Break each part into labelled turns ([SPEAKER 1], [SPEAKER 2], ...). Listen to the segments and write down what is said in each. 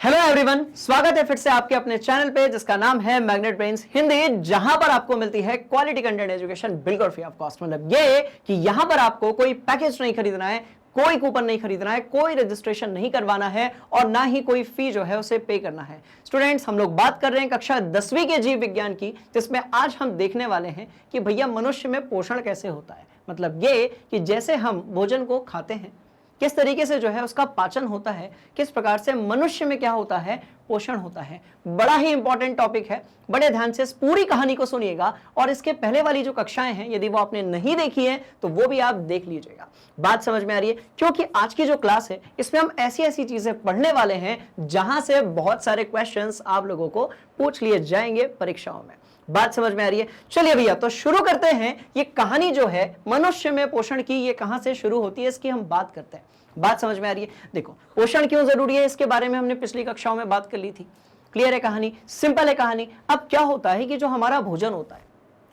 [SPEAKER 1] Hello everyone, स्वागत है फिर से आपके अपने चैनल पे जिसका नाम है मैग्नेट ब्रेन्स हिंदी, जहां पर आपको मिलती है क्वालिटी कंटेंट एजुकेशन बिल्कुल फ्री ऑफ कॉस्ट। मतलब ये कि यहां पर आपको कोई पैकेज नहीं खरीदना है, कोई कूपन नहीं खरीदना है, कोई रजिस्ट्रेशन नहीं करवाना है और ना ही कोई फी जो है उसे पे करना है। स्टूडेंट्स, हम लोग बात कर रहे हैं कक्षा 10वीं के जीव विज्ञान की, जिसमें आज हम देखने वाले हैं कि भैया मनुष्य में पोषण कैसे होता है। मतलब ये कि जैसे हम भोजन को खाते हैं, किस तरीके से जो है उसका पाचन होता है, किस प्रकार से मनुष्य में क्या होता है, पोषण होता है। बड़ा ही इंपॉर्टेंट टॉपिक है, बड़े ध्यान से इस पूरी कहानी को सुनिएगा और इसके पहले वाली जो कक्षाएं हैं यदि वो आपने नहीं देखी है तो वो भी आप देख लीजिएगा। बात समझ में आ रही है? क्योंकि आज की जो क्लास है इसमें हम ऐसी ऐसी चीजें पढ़ने वाले हैं जहां से बहुत सारे क्वेश्चंस आप लोगों को पूछ लिए जाएंगे परीक्षाओं में। बात समझ में आ रही है? चलिए भैया, तो शुरू करते हैं। ये कहानी जो है मनुष्य में पोषण की, ये कहां से शुरू होती है इसकी हम बात करते हैं। बात समझ में आ रही है? देखो, पोषण क्यों जरूरी है इसके बारे में हमने पिछली कक्षाओं में बात कर ली थी। क्लियर है कहानी? सिंपल है कहानी। अब क्या होता है कि जो हमारा भोजन होता है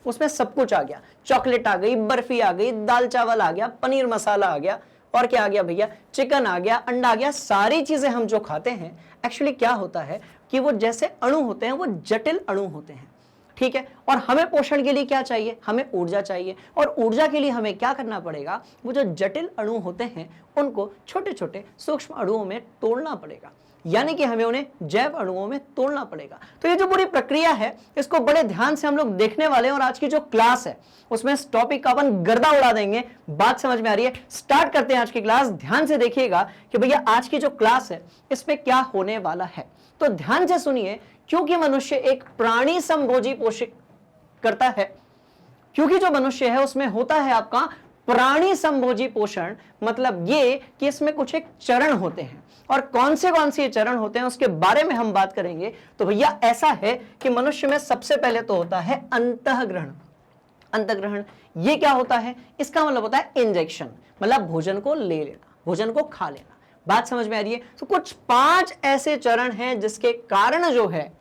[SPEAKER 1] उसमें सब कुछ आ गया, चॉकलेट आ गई, बर्फी आ गई, दाल चावल आ गया, पनीर मसाला आ गया, और क्या आ गया भैया, चिकन आ गया, अंडा आ गया। सारी चीजें हम जो खाते हैं एक्चुअली क्या होता है कि वो जैसे अणु होते हैं, वो जटिल अणु होते हैं। ठीक है, और हमें पोषण के लिए क्या चाहिए? हमें ऊर्जा चाहिए, और ऊर्जा के लिए हमें क्या करना पड़ेगा? वो जो जटिल अणु होते हैं उनको छोटे छोटे सूक्ष्म अणुओं में तोड़ना पड़ेगा, यानी कि हमें उन्हें जैव अणुओं में तोड़ना पड़ेगा। तो ये जो पूरी प्रक्रिया है इसको बड़े ध्यान से हम लोग देखने वाले हैं और आज की जो क्लास है उसमें इस टॉपिक का अपन गर्दा उड़ा देंगे। बात समझ में आ रही है? स्टार्ट करते हैं आज की क्लास। ध्यान से देखिएगा कि भैया आज की जो क्लास है इसमें क्या होने वाला है, तो ध्यान से सुनिए। क्योंकि मनुष्य एक प्राणी संभोजी पोषक करता है, क्योंकि जो मनुष्य है उसमें होता है आपका प्राणी संभोजी पोषण, मतलब ये कि इसमें कुछ एक चरण होते हैं, और कौन से चरण होते हैं उसके बारे में हम बात करेंगे। तो भैया ऐसा है कि मनुष्य में सबसे पहले तो होता है अंतःग्रहण। अंतःग्रहण ये क्या होता है? इसका मतलब होता है इंजेक्शन, मतलब भोजन को ले लेना, भोजन को खा लेना। बात समझ में आ रही है? तो कुछ 5 ऐसे चरण हैं जिसके कारण जो है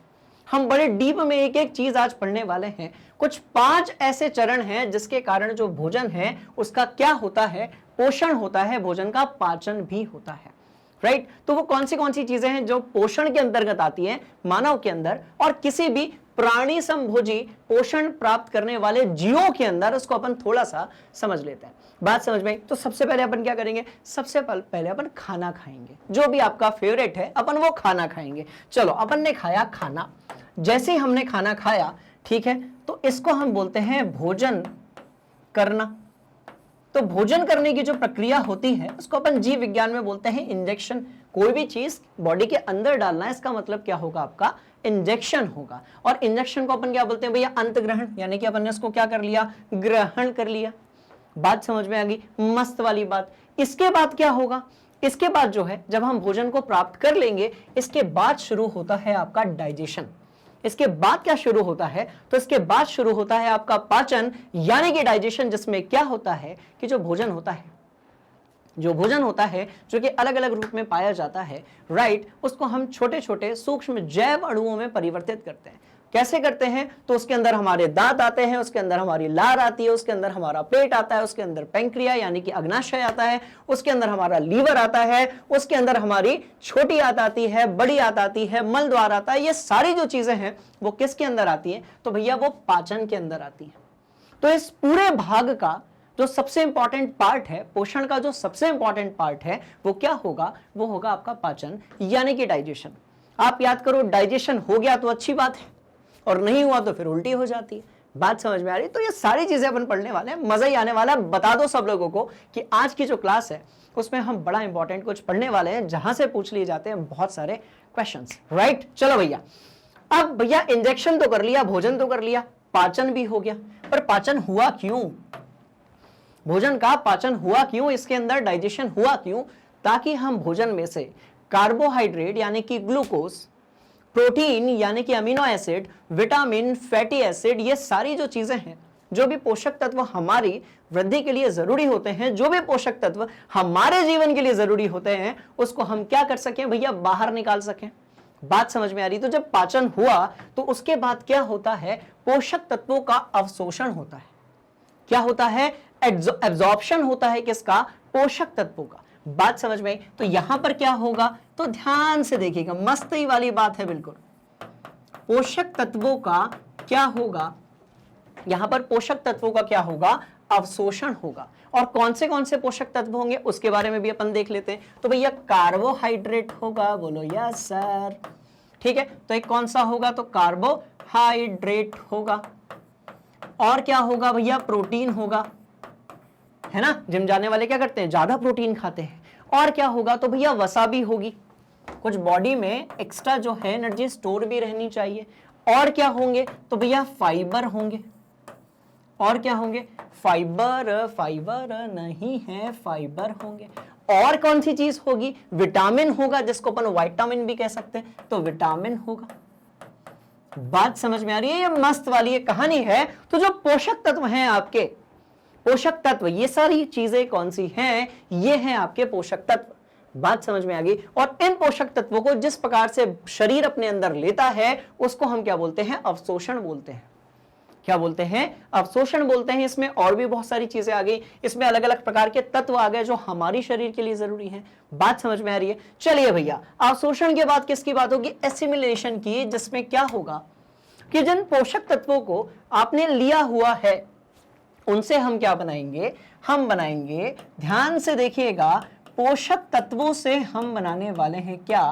[SPEAKER 1] हम बड़े डीप में एक एक चीज आज पढ़ने वाले हैं। कुछ 5 ऐसे चरण हैं जिसके कारण जो भोजन है उसका क्या होता है, पोषण होता है, भोजन का पाचन भी होता है। राइट? तो वो कौन सी चीजें हैं जो पोषण के अंतर्गत आती हैं मानव के अंदर और किसी भी प्राणी संभोजी पोषण प्राप्त करने वाले जीवों के अंदर, उसको अपन थोड़ा सा समझ लेते हैं। बात समझ में? तो सबसे पहले अपन क्या करेंगे? सबसे पहले अपन खाना खाएंगे, जो भी आपका फेवरेट है अपन वो खाना खाएंगे। चलो, अपन ने खाया खाना। जैसे ही हमने खाना खाया, ठीक है, तो इसको हम बोलते हैं भोजन करना। तो भोजन करने की जो प्रक्रिया होती है उसको अपन जीव विज्ञान में बोलते हैं इंजेक्शन। कोई भी चीज बॉडी के अंदर डालना है, इसका मतलब क्या होगा? आपका इंजेक्शन होगा। और इंजेक्शन को अपन क्या बोलते हैं भैया? अंतग्रहण, यानी कि अपन ने इसको क्या कर लिया? ग्रहण कर लिया। बात समझ में आ गई? मस्त वाली बात। इसके बाद क्या होगा? इसके बाद जो है जब हम भोजन को प्राप्त कर लेंगे, इसके बाद शुरू होता है आपका डाइजेशन। इसके बाद क्या शुरू होता है? तो इसके बाद शुरू होता है आपका पाचन, यानी कि डाइजेशन, जिसमें क्या होता है कि जो भोजन होता है जो कि अलग अलग रूप में पाया जाता है, राइट, उसको हम छोटे छोटे सूक्ष्म जैव अणुओं में परिवर्तित करते हैं। कैसे करते हैं? तो उसके अंदर हमारे दांत आते हैं, उसके अंदर हमारी लार आती है, उसके अंदर हमारा पेट आता है, उसके अंदर पैंक्रिया यानी कि अग्नाशय आता है, उसके अंदर हमारा लीवर आता है, उसके अंदर हमारी छोटी आंत आती है, बड़ी आंत आती है, मल द्वार आता है। ये सारी जो चीजें हैं वो किसके अंदर आती है? तो भैया वो पाचन के अंदर आती है। तो इस पूरे भाग का जो सबसे इंपॉर्टेंट पार्ट है, पोषण का जो सबसे इंपॉर्टेंट पार्ट है, वो क्या होगा? वो होगा आपका पाचन, यानी कि डाइजेशन। आप याद करो, डाइजेशन हो गया तो अच्छी बात है, और नहीं हुआ तो फिर उल्टी हो जाती है। बात समझ में आ रही? तो ये सारी चीजें अपन पढ़ने वाले हैं, मजा ही आने वाला है। बता दो सब लोगों को कि आज की जो क्लास है उसमें हम बड़ा इंपॉर्टेंट कुछ पढ़ने वाले हैं, जहां से पूछ लिए जाते हैं बहुत सारे क्वेश्चंस। राइट? चलो भैया, अब भैया इंजेक्शन तो कर लिया, भोजन तो कर लिया, पाचन भी हो गया, पर पाचन हुआ क्यों? भोजन का पाचन हुआ क्यों? इसके अंदर डाइजेशन हुआ क्यों? ताकि हम भोजन में से कार्बोहाइड्रेट यानी कि ग्लूकोज, प्रोटीन यानी कि amino acid, vitamin, fatty acid, ये सारी जो चीजें हैं, जो भी पोषक तत्व हमारी वृद्धि के लिए जरूरी होते हैं, जो भी पोषक तत्व हमारे जीवन के लिए जरूरी होते हैं, उसको हम क्या कर सकें भैया? बाहर निकाल सकें। बात समझ में आ रही? तो जब पाचन हुआ तो उसके बाद क्या होता है? पोषक तत्वों का अवशोषण होता है। क्या होता है? एब्जॉर्प्शन होता है किसका? पोषक तत्वों का। बात समझ में आई? तो यहां पर क्या होगा, तो ध्यान से देखिएगा, मस्ती वाली बात है बिल्कुल। पोषक तत्वों का क्या होगा, यहां पर पोषक तत्वों का क्या होगा, अवशोषण होगा। और कौन से पोषक तत्व होंगे उसके बारे में भी अपन देख लेते हैं। तो भैया कार्बोहाइड्रेट होगा, बोलो यस सर। ठीक है, तो एक कौन सा होगा, तो कार्बोहाइड्रेट होगा। और क्या होगा भैया, प्रोटीन होगा, है ना। जिम जाने वाले क्या करते हैं, ज्यादा प्रोटीन खाते हैं। और क्या होगा, तो भैया वसा भी होगी, कुछ बॉडी में एक्स्ट्रा जो है एनर्जी स्टोर भी रहनी चाहिए। और क्या होंगे, तो भैया फाइबर होंगे। और क्या होंगे, फाइबर, फाइबर नहीं है, फाइबर होंगे। और कौन सी चीज होगी, विटामिन होगा, जिसको अपन विटामिन भी कह सकते हैं, तो विटामिन होगा। बात समझ में आ रही है, ये मस्त वाली ये कहानी है। तो जो पोषक तत्व हैं आपके, पोषक तत्व, ये सारी चीजें कौन सी हैं, ये हैं आपके पोषक तत्व। बात समझ में आ गई। और इन पोषक तत्वों को जिस प्रकार से शरीर अपने अंदर लेता है उसको हम क्या बोलते हैं, अवशोषण बोलते हैं। क्या बोलते हैं, अवशोषण बोलते हैं। इसमें और भी बहुत सारी चीजें आ गई, इसमें अलग अलग प्रकार के तत्व आ गए जो हमारी शरीर के लिए जरूरी हैं। बात समझ में आ रही है। चलिए भैया, अवशोषण के बाद किसकी बात होगी, एसिमिलेशन की, जिसमें क्या होगा कि जिन पोषक तत्वों को आपने लिया हुआ है उनसे हम क्या बनाएंगे, हम बनाएंगे, ध्यान से देखिएगा, पोषक तत्वों से हम बनाने वाले हैं क्या,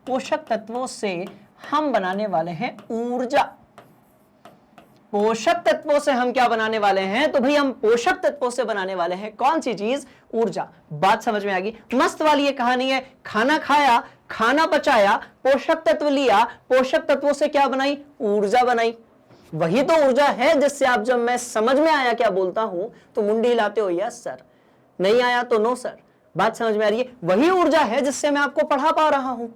[SPEAKER 1] पोषक तत्वों से हम बनाने वाले हैं ऊर्जा। पोषक तत्वों से हम क्या बनाने वाले हैं, तो भाई हम पोषक तत्वों से बनाने वाले हैं कौन सी चीज, ऊर्जा। बात समझ में आ गई। मस्त वाली ये कहानी है, खाना खाया, खाना पचाया, पोषक तत्व लिया, पोषक तत्वों से क्या बनाई, ऊर्जा बनाई। वही तो ऊर्जा है जिससे आप, जब मैं समझ में आया क्या बोलता हूं तो मुंडी हिलाते हो यस सर, नहीं आया तो नो सर। बात समझ में आ रही है। वही ऊर्जा है जिससे मैं आपको पढ़ा पा रहा हूं,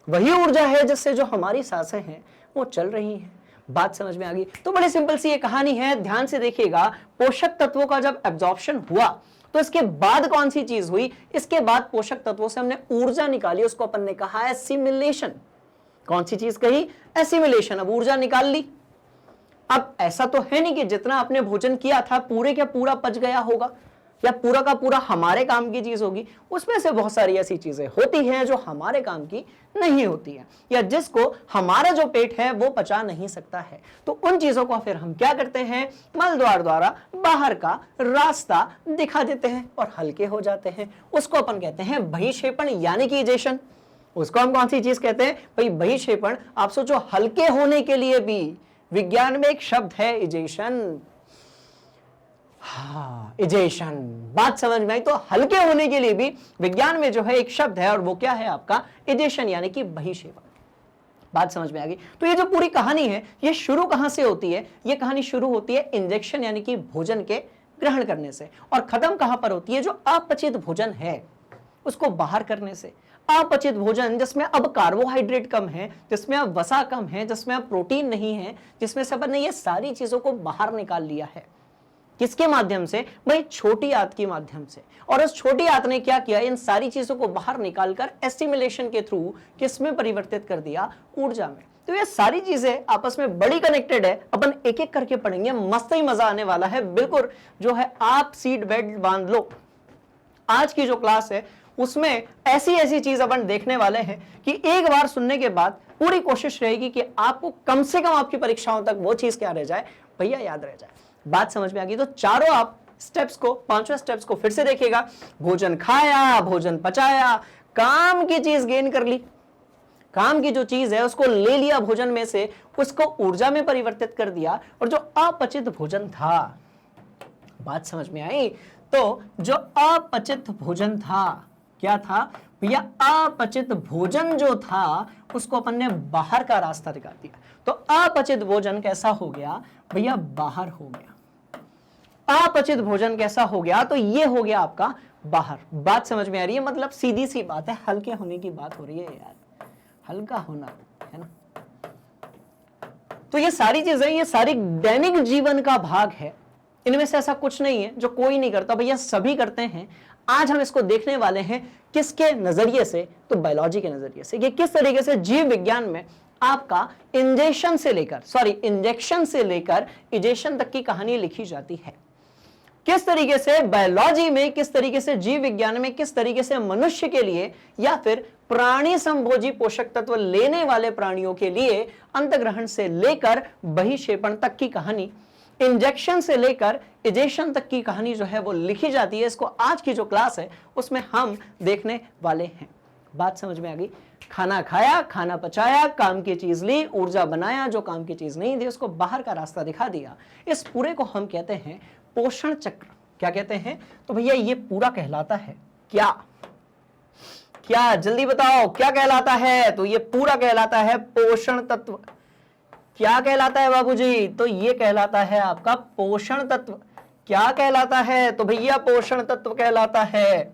[SPEAKER 1] वही ऊर्जा है जिससे जो हमारी सांसें हैं वो चल रही हैं। बात समझ में आ गई। तो बड़ी सिंपल सी ये कहानी है, ध्यान से देखिएगा। पोषक तत्वों का जब एब्जॉर्प्शन हुआ तो इसके बाद कौन सी चीज हुई, इसके बाद पोषक तत्वों से हमने ऊर्जा निकाली, उसको अपन ने कहा एसिमिलेशन। कौन सी चीज कही, एसिमिलेशन। अब ऊर्जा निकाल ली। अब ऐसा तो है नहीं कि जितना आपने भोजन किया था पूरे क्या पूरा पच गया होगा या पूरा का पूरा हमारे काम की चीज होगी। उसमें से बहुत सारी ऐसी चीजें होती हैं जो हमारे काम की नहीं होती है, या जिसको हमारा जो पेट है वो पचा नहीं सकता है। तो उन चीजों को फिर हम क्या करते हैं, मल द्वार द्वारा बाहर का रास्ता दिखा देते हैं और हल्के हो जाते हैं। उसको अपन कहते हैं बहिक्षेपण यानी कि इजेशन। उसको हम कौन सी चीज कहते हैं भाई, बहिक्षेपण। आप सोचो, हल्के होने के लिए भी विज्ञान में एक शब्द है इजेशन। हाँ, इजेशन। बात समझ में आई। तो हल्के होने के लिए भी विज्ञान में जो है एक शब्द है और वो क्या है आपका, इजेशन यानी कि बहिक्षेपण। बात समझ में आ गई। तो ये जो पूरी कहानी है ये शुरू कहां से होती है, ये कहानी शुरू होती है इंजेक्शन यानी कि भोजन के ग्रहण करने से, और खत्म कहां पर होती है, जो अपचित भोजन है उसको बाहर करने से। अपचित भोजन जिसमें अब कार्बोहाइड्रेट कम है, जिसमें अब वसा कम है, जिसमें अब प्रोटीन नहीं है, जिसमें से अपन ने ये सारी चीजों को बाहर निकाल लिया है। किसके माध्यम से भाई, छोटी आंत के माध्यम से। और उस छोटी आंत ने क्या किया, इन सारी चीजों को बाहर निकालकर एस्टिमुलेशन के थ्रू किसमें परिवर्तित कर दिया, ऊर्जा में। तो ये सारी चीजें आपस में बड़ी कनेक्टेड है, अपन एक एक करके पढ़ेंगे, मस्त ही मजा आने वाला है बिल्कुल। जो है आप सीट बेल्ट बांध लो। आज की जो क्लास है उसमें ऐसी ऐसी चीज अपन देखने वाले हैं कि एक बार सुनने के बाद पूरी कोशिश रहेगी कि आपको कम से कम आपकी परीक्षाओं तक वो चीज क्या रह जाए भैया, याद रह जाए। बात समझ में आ गई। तो चारों आप स्टेप्स को, पांचों स्टेप्स को फिर से देखिएगा। भोजन खाया, भोजन पचाया, काम की चीज गेन कर ली, काम की जो चीज है उसको ले लिया भोजन में से, उसको ऊर्जा में परिवर्तित कर दिया, और जो अपचित भोजन था, बात समझ में आई। तो जो अपचित भोजन था, क्या था भैया, अपचित भोजन जो था उसको अपन ने बाहर का रास्ता दिखा दिया। तो अपचित भोजन कैसा हो गया भैया, बाहर हो गया। अपचित भोजन कैसा हो गया, तो ये हो गया आपका बाहर। बात समझ में आ रही है, मतलब सीधी सी बात है, हल्के होने की बात हो रही है यार, हल्का होना है ना। तो ये सारी चीजें, ये सारी दैनिक जीवन का भाग है। इनमें से ऐसा कुछ नहीं है जो कोई नहीं करता, भैया सभी करते हैं। आज हम इसको देखने वाले हैं किसके नजरिए से, तो बायोलॉजी के नजरिए से। ये किस तरीके से जीव विज्ञान में आपका इंजेक्शन से लेकर इजेशन तक की कहानी लिखी जाती है। किस तरीके से बायोलॉजी में, किस तरीके से जीव विज्ञान में, किस तरीके से मनुष्य के लिए या फिर प्राणी संभोजी पोषक तत्व लेने वाले प्राणियों के लिए अंतग्रहण से लेकर बहिक्षेपण तक की कहानी, इंजेक्शन से लेकर इजेशन तक की कहानी जो है वो लिखी जाती है। इसको आज की जो क्लास है उसमें हम देखने वाले हैं। बात समझ में आ गई? खाना खाया, खाना पचाया, काम की चीज ली, ऊर्जा बनाया, जो काम की चीज नहीं थी उसको बाहर का रास्ता दिखा दिया। इस पूरे को हम कहते हैं पोषण चक्र। क्या कहते हैं? तो भैया ये पूरा कहलाता है क्या? क्या जल्दी बताओ क्या कहलाता है? तो ये पूरा कहलाता है पोषण तत्व। क्या कहलाता है बाबूजी? तो ये कहलाता है आपका पोषण तत्व। क्या कहलाता है? तो भैया पोषण तत्व कहलाता है।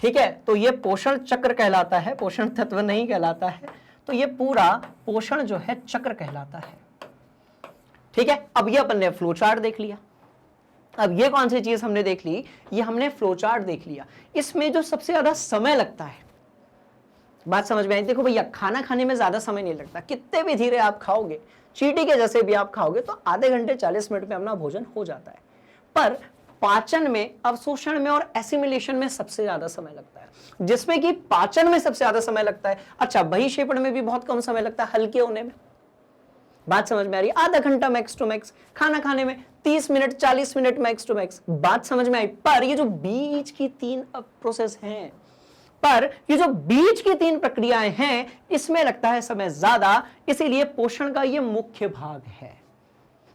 [SPEAKER 1] ठीक है, तो ये पोषण चक्र कहलाता है, पोषण तत्व नहीं कहलाता है। तो ये पूरा पोषण जो है चक्र कहलाता है। ठीक है, अब ये अपन ने फ्लो चार्ट देख लिया। अब ये कौन सी चीज हमने देख ली? ये हमने फ्लो चार्ट देख लिया। इसमें जो सबसे ज्यादा समय लगता है, बात समझ में आई? देखो भैया, खाना खाने में ज्यादा समय नहीं लगता। कितने भी धीरे आप खाओगे, चींटी के जैसे भी आप खाओगे, तो आधे घंटे 40 मिनट में अपना भोजन हो जाता है। पर पाचन में, अवशोषण में और एसिमिलेशन में सबसे ज्यादा समय लगता है। जिसमें कि पाचन में सबसे ज्यादा समय लगता है। अच्छा, बहिक्षेपण में भी बहुत कम समय लगता है, हल्के होने में। बात समझ में आ रही है? आधा घंटा मैक्स टू मैक्स। खाना खाने में 30 minute, 40 minute max to max. बात समझ में आई? पर ये जो बीच की 3 प्रोसेस हैं, पर ये जो बीच की 3 प्रक्रियाएं हैं, इसमें लगता है समय ज्यादा। इसीलिए पोषण का ये मुख्य भाग है।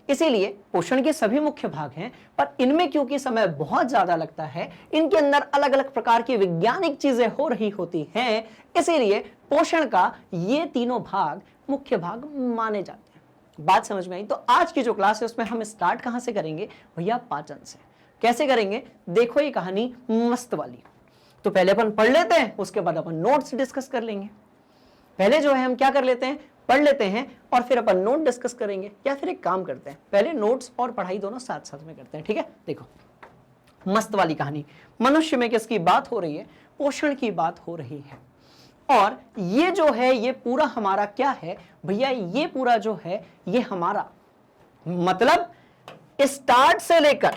[SPEAKER 1] इसीलिए पोषण के सभी मुख्य भाग हैं, पर इनमें क्योंकि समय बहुत ज्यादा लगता है, इनके अंदर अलग अलग प्रकार की वैज्ञानिक चीजें हो रही होती हैं, इसीलिए पोषण का ये तीनों भाग मुख्य भाग माने जाते हैं। बात समझ में आई? तो आज की जो क्लास है उसमें हम स्टार्ट कहां से करेंगे भैया? पाचन से। कैसे करेंगे? देखो ये कहानी मस्त वाली। तो पहले अपन पढ़ लेते हैं, उसके बाद अपन नोट्स डिस्कस कर लेंगे। पहले जो है हम क्या कर लेते हैं? पढ़ लेते हैं और फिर अपन नोट डिस्कस करेंगे। या फिर एक काम करते हैं, पहले नोट्स और पढ़ाई दोनों साथ साथ में करते हैं। ठीक है, देखो मस्त वाली कहानी। मनुष्य में किसकी बात हो रही है? पोषण की बात हो रही है। और ये जो है ये पूरा हमारा क्या है भैया? ये पूरा जो है ये हमारा, मतलब स्टार्ट से लेकर,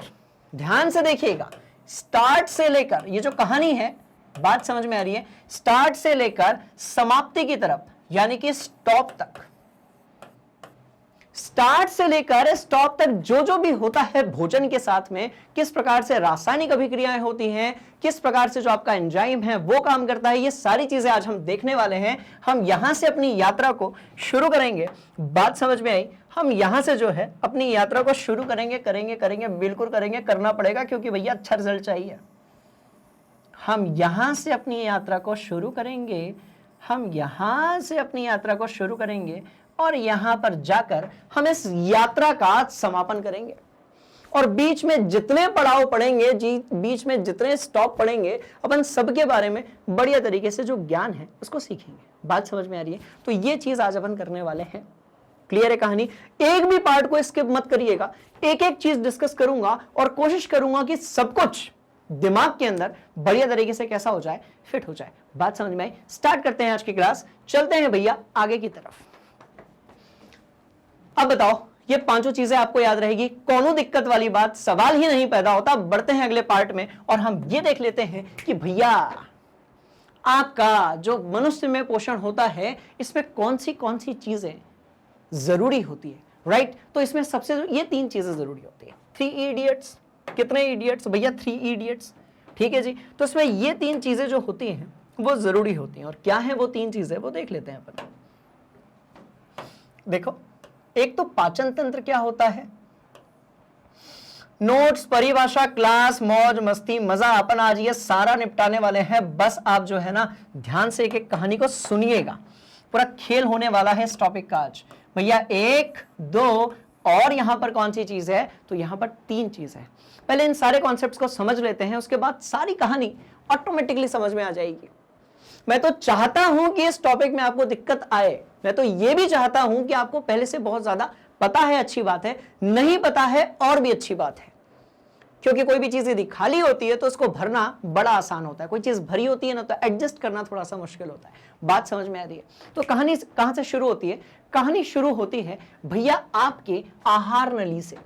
[SPEAKER 1] ध्यान से देखिएगा, स्टार्ट से लेकर ये जो कहानी है, बात समझ में आ रही है? स्टार्ट से लेकर समाप्ति की तरफ, यानी कि स्टॉप तक, स्टार्ट से लेकर स्टॉप तक जो जो भी होता है भोजन के साथ में, किस प्रकार से रासायनिक अभिक्रियाएं होती हैं, किस प्रकार से जो आपका एंजाइम है वो काम करता है, ये सारी चीजें आज हम देखने वाले हैं। हम यहां से अपनी यात्रा को शुरू करेंगे। बात समझ में आई? हम यहां से जो है अपनी यात्रा को शुरू करेंगे, बिल्कुल करेंगे, करना पड़ेगा, क्योंकि भैया अच्छा रिजल्ट चाहिए। हम यहां से अपनी यात्रा को शुरू करेंगे, हम यहां से अपनी यात्रा को शुरू करेंगे और यहां पर जाकर हम इस यात्रा का समापन करेंगे। और बीच में जितने पड़ाव पड़ेंगे, बीच में जितने स्टॉप पड़ेंगे, अपन सबके बारे में बढ़िया तरीके से जो ज्ञान है उसको सीखेंगे। बात समझ में आ रही है? तो ये चीज आज अपन करने वाले हैं। क्लियर है कहानी? एक भी पार्ट को स्किप मत करिएगा, एक एक चीज डिस्कस करूंगा और कोशिश करूंगा कि सब कुछ दिमाग के अंदर बढ़िया तरीके से कैसा हो जाए, फिट हो जाए। बात समझ में आई? स्टार्ट करते हैं आज की क्लास, चलते हैं भैया आगे की तरफ। अब बताओ, ये 5 चीजें आपको याद रहेगी, कोनो दिक्कत वाली बात, सवाल ही नहीं पैदा होता। बढ़ते हैं अगले पार्ट में और हम ये देख लेते हैं कि भैया आपका जो मनुष्य में पोषण होता है, इसमें कौन सी चीजें जरूरी होती है, राइट? तो इसमें सबसे ये 3 चीजें जरूरी होती है। 3 इडियट्स। कितने इडियट्स भैया? 3 इडियट्स। ठीक है जी। तो इसमें ये 3 चीजें जो होती हैं वो जरूरी होती हैं। और क्या है वो 3 चीजें, वो देख लेते हैं अपन। देखो, एक तो पाचन तंत्र क्या होता है। नोट्स, परिभाषा, क्लास, मौज मस्ती, मजा अपन आज ये सारा निपटाने वाले हैं। बस आप जो है ना ध्यान से एक एक कहानी को सुनिएगा, पूरा खेल होने वाला है इस टॉपिक का आज भैया। 1, 2 और यहां पर कौन सी चीज है? तो यहां पर 3 चीज है। पहले इन सारे कॉन्सेप्ट्स को समझ लेते हैं, उसके बाद सारी कहानी ऑटोमेटिकली समझ में आ जाएगी। मैं तो चाहता हूं कि इस टॉपिक में आपको दिक्कत आए, मैं तो ये भी चाहता हूं कि आपको पहले से बहुत ज्यादा पता है, अच्छी बात है, नहीं पता है और भी अच्छी बात है। क्योंकि कोई भी चीज यदि खाली होती है तो उसको भरना बड़ा आसान होता है, कोई चीज भरी होती है ना तो एडजस्ट करना थोड़ा सा मुश्किल होता है। बात समझ में आ रही है? तो कहानी कहां से शुरू होती है? कहानी शुरू होती है भैया आपके आहार नली से।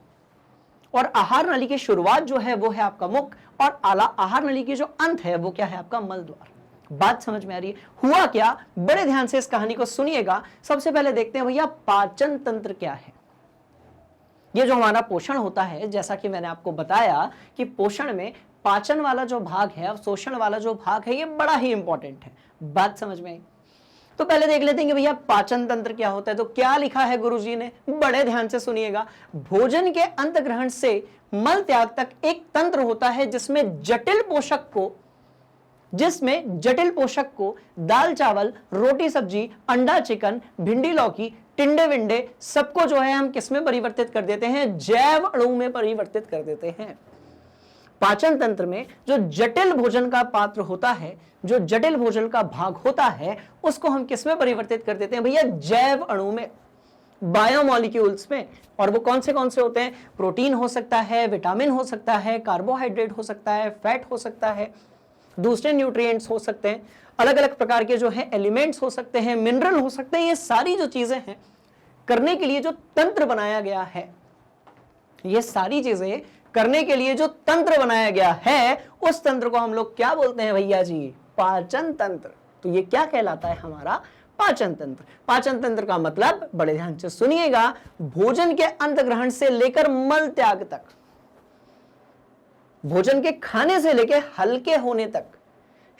[SPEAKER 1] और आहार नली की शुरुआत जो है वो है आपका मुख, और आहार नली की जो अंत है वो क्या है आपका मल द्वार। बात समझ में आ रही है? हुआ क्या, बड़े ध्यान से इस कहानी को सुनिएगा। सबसे पहले देखते हैं भैया पाचन तंत्र क्या है। ये जो हमारा पोषण होता है, जैसा कि मैंने आपको बताया कि पोषण में पाचन वाला जो भाग है, शोषण वाला जो भाग है, ये बड़ा ही इंपॉर्टेंट है। बात समझ में आई? तो पहले देख लेते हैं कि भैया पाचन तंत्र क्या होता है। तो क्या लिखा है गुरुजी ने, बड़े ध्यान से सुनिएगा। भोजन के अंत ग्रहण से मल त्याग तक एक तंत्र होता है जिसमें जटिल पोषक को दाल चावल, रोटी सब्जी, अंडा चिकन, भिंडी लौकी, टिंडे विंडे सबको जो है हम किस में परिवर्तित कर देते हैं, जैव अणु में परिवर्तित कर देते हैं। पाचन तंत्र में जो जटिल भोजन का पात्र होता है, जो जटिल भोजन का भाग होता है, उसको हम किस में परिवर्तित कर देते हैं भैया, जैव अणु में, बायोमोलिक्यूल्स में। और वो कौन से होते हैं, प्रोटीन हो सकता है, विटामिन हो सकता है, कार्बोहाइड्रेट हो सकता है, फैट हो सकता है, दूसरे न्यूट्रिएंट्स हो सकते हैं, अलग अलग प्रकार के जो है एलिमेंट्स हो सकते हैं, मिनरल हो सकते हैं। ये सारी जो चीजें हैं करने के लिए जो तंत्र बनाया गया है, ये सारी चीजें करने के लिए जो तंत्र बनाया गया है, उस तंत्र को हम लोग क्या बोलते हैं भैया जी, पाचन तंत्र। तो ये क्या कहलाता है हमारा, पाचन तंत्र। पाचन तंत्र का मतलब, बड़े ध्यान से सुनिएगा, भोजन के अंत ग्रहण से लेकर मल त्याग तक, भोजन के खाने से लेकर हल्के होने तक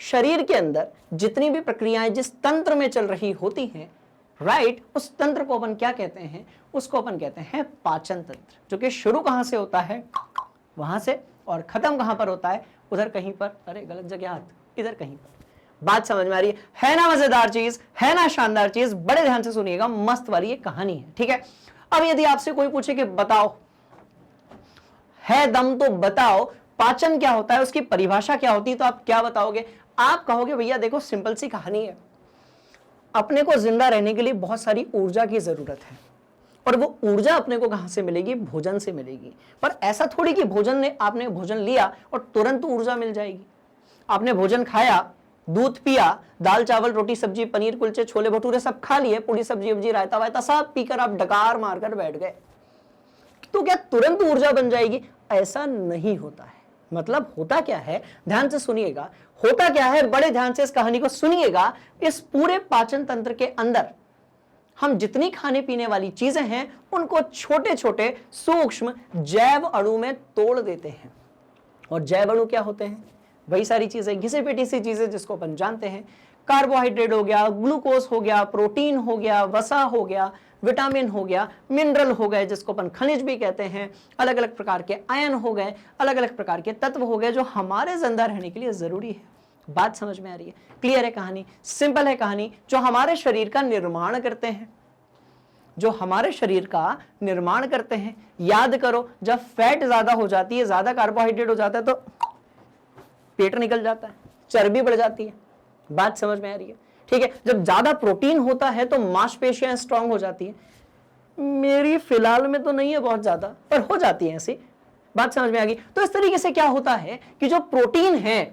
[SPEAKER 1] शरीर के अंदर जितनी भी प्रक्रियाएं जिस तंत्र में चल रही होती हैं, राइट, उस तंत्र को अपन क्या कहते हैं, उसको अपन कहते हैं पाचन तंत्र। जो कि शुरू कहां से होता है, वहां से, और खत्म कहां पर होता है, उधर कहीं पर, अरे गलत जगह हाथ, इधर कहीं पर। बात समझ में आ रही है ना? मजेदार चीज है ना, शानदार चीज। बड़े ध्यान से सुनिएगा, मस्त वाली ये कहानी है, ठीक है। अब यदि आपसे कोई पूछे कि बताओ, है दम तो बताओ, पाचन क्या होता है, उसकी परिभाषा क्या होती है, तो आप क्या बताओगे? आप कहोगे भैया देखो सिंपल सी कहानी है, अपने को जिंदा रहने के लिए बहुत सारी ऊर्जा की जरूरत है, और वो ऊर्जा अपने को कहां से मिलेगी, भोजन से मिलेगी। पर ऐसा थोड़ी कि आपने भोजन लिया और तुरंत ऊर्जा मिल जाएगी। आपने भोजन खाया, दूध पिया, दाल चावल रोटी सब्जी पनीर कुलचे छोले भटूरे सब खा लिए, पूरी सब्जी वब्जी रायता वायता सब पीकर आप डकार मारकर बैठ गए, तो क्या तुरंत ऊर्जा बन जाएगी? ऐसा नहीं होता है। मतलब होता क्या है, ध्यान से सुनिएगा, होता क्या है, बड़े ध्यान से इस कहानी को सुनिएगा। इस पूरे पाचन तंत्र के अंदर हम जितनी खाने पीने वाली चीजें हैं, उनको छोटे छोटे सूक्ष्म जैव अणु में तोड़ देते हैं। और जैव अणु क्या होते हैं? वही सारी चीजें, घिसी पिटी सी चीजें जिसको अपन जानते हैं, कार्बोहाइड्रेट हो गया, ग्लूकोज हो गया, प्रोटीन हो गया, वसा हो गया, विटामिन हो गया, मिनरल हो गए जिसको अपन खनिज भी कहते हैं, अलग अलग प्रकार के आयन हो गए, अलग अलग प्रकार के तत्व हो गए जो हमारे जिंदा रहने के लिए जरूरी है। बात समझ में आ रही है? क्लियर है कहानी? सिंपल है कहानी। जो हमारे शरीर का निर्माण करते हैं, जो हमारे शरीर का निर्माण करते हैं। याद करो, जब फैट ज्यादा हो जाती है, ज्यादा कार्बोहाइड्रेट हो जाता है, तो पेट निकल जाता है, चर्बी बढ़ जाती है। बात समझ में आ रही है? ठीक है। जब ज्यादा प्रोटीन होता है तो मांसपेशियां स्ट्रांग हो जाती है। मेरी फिलहाल में तो नहीं है बहुत ज्यादा, पर हो जाती है ऐसी। बात समझ में आ गई? तो इस तरीके से क्या होता है कि जो प्रोटीन है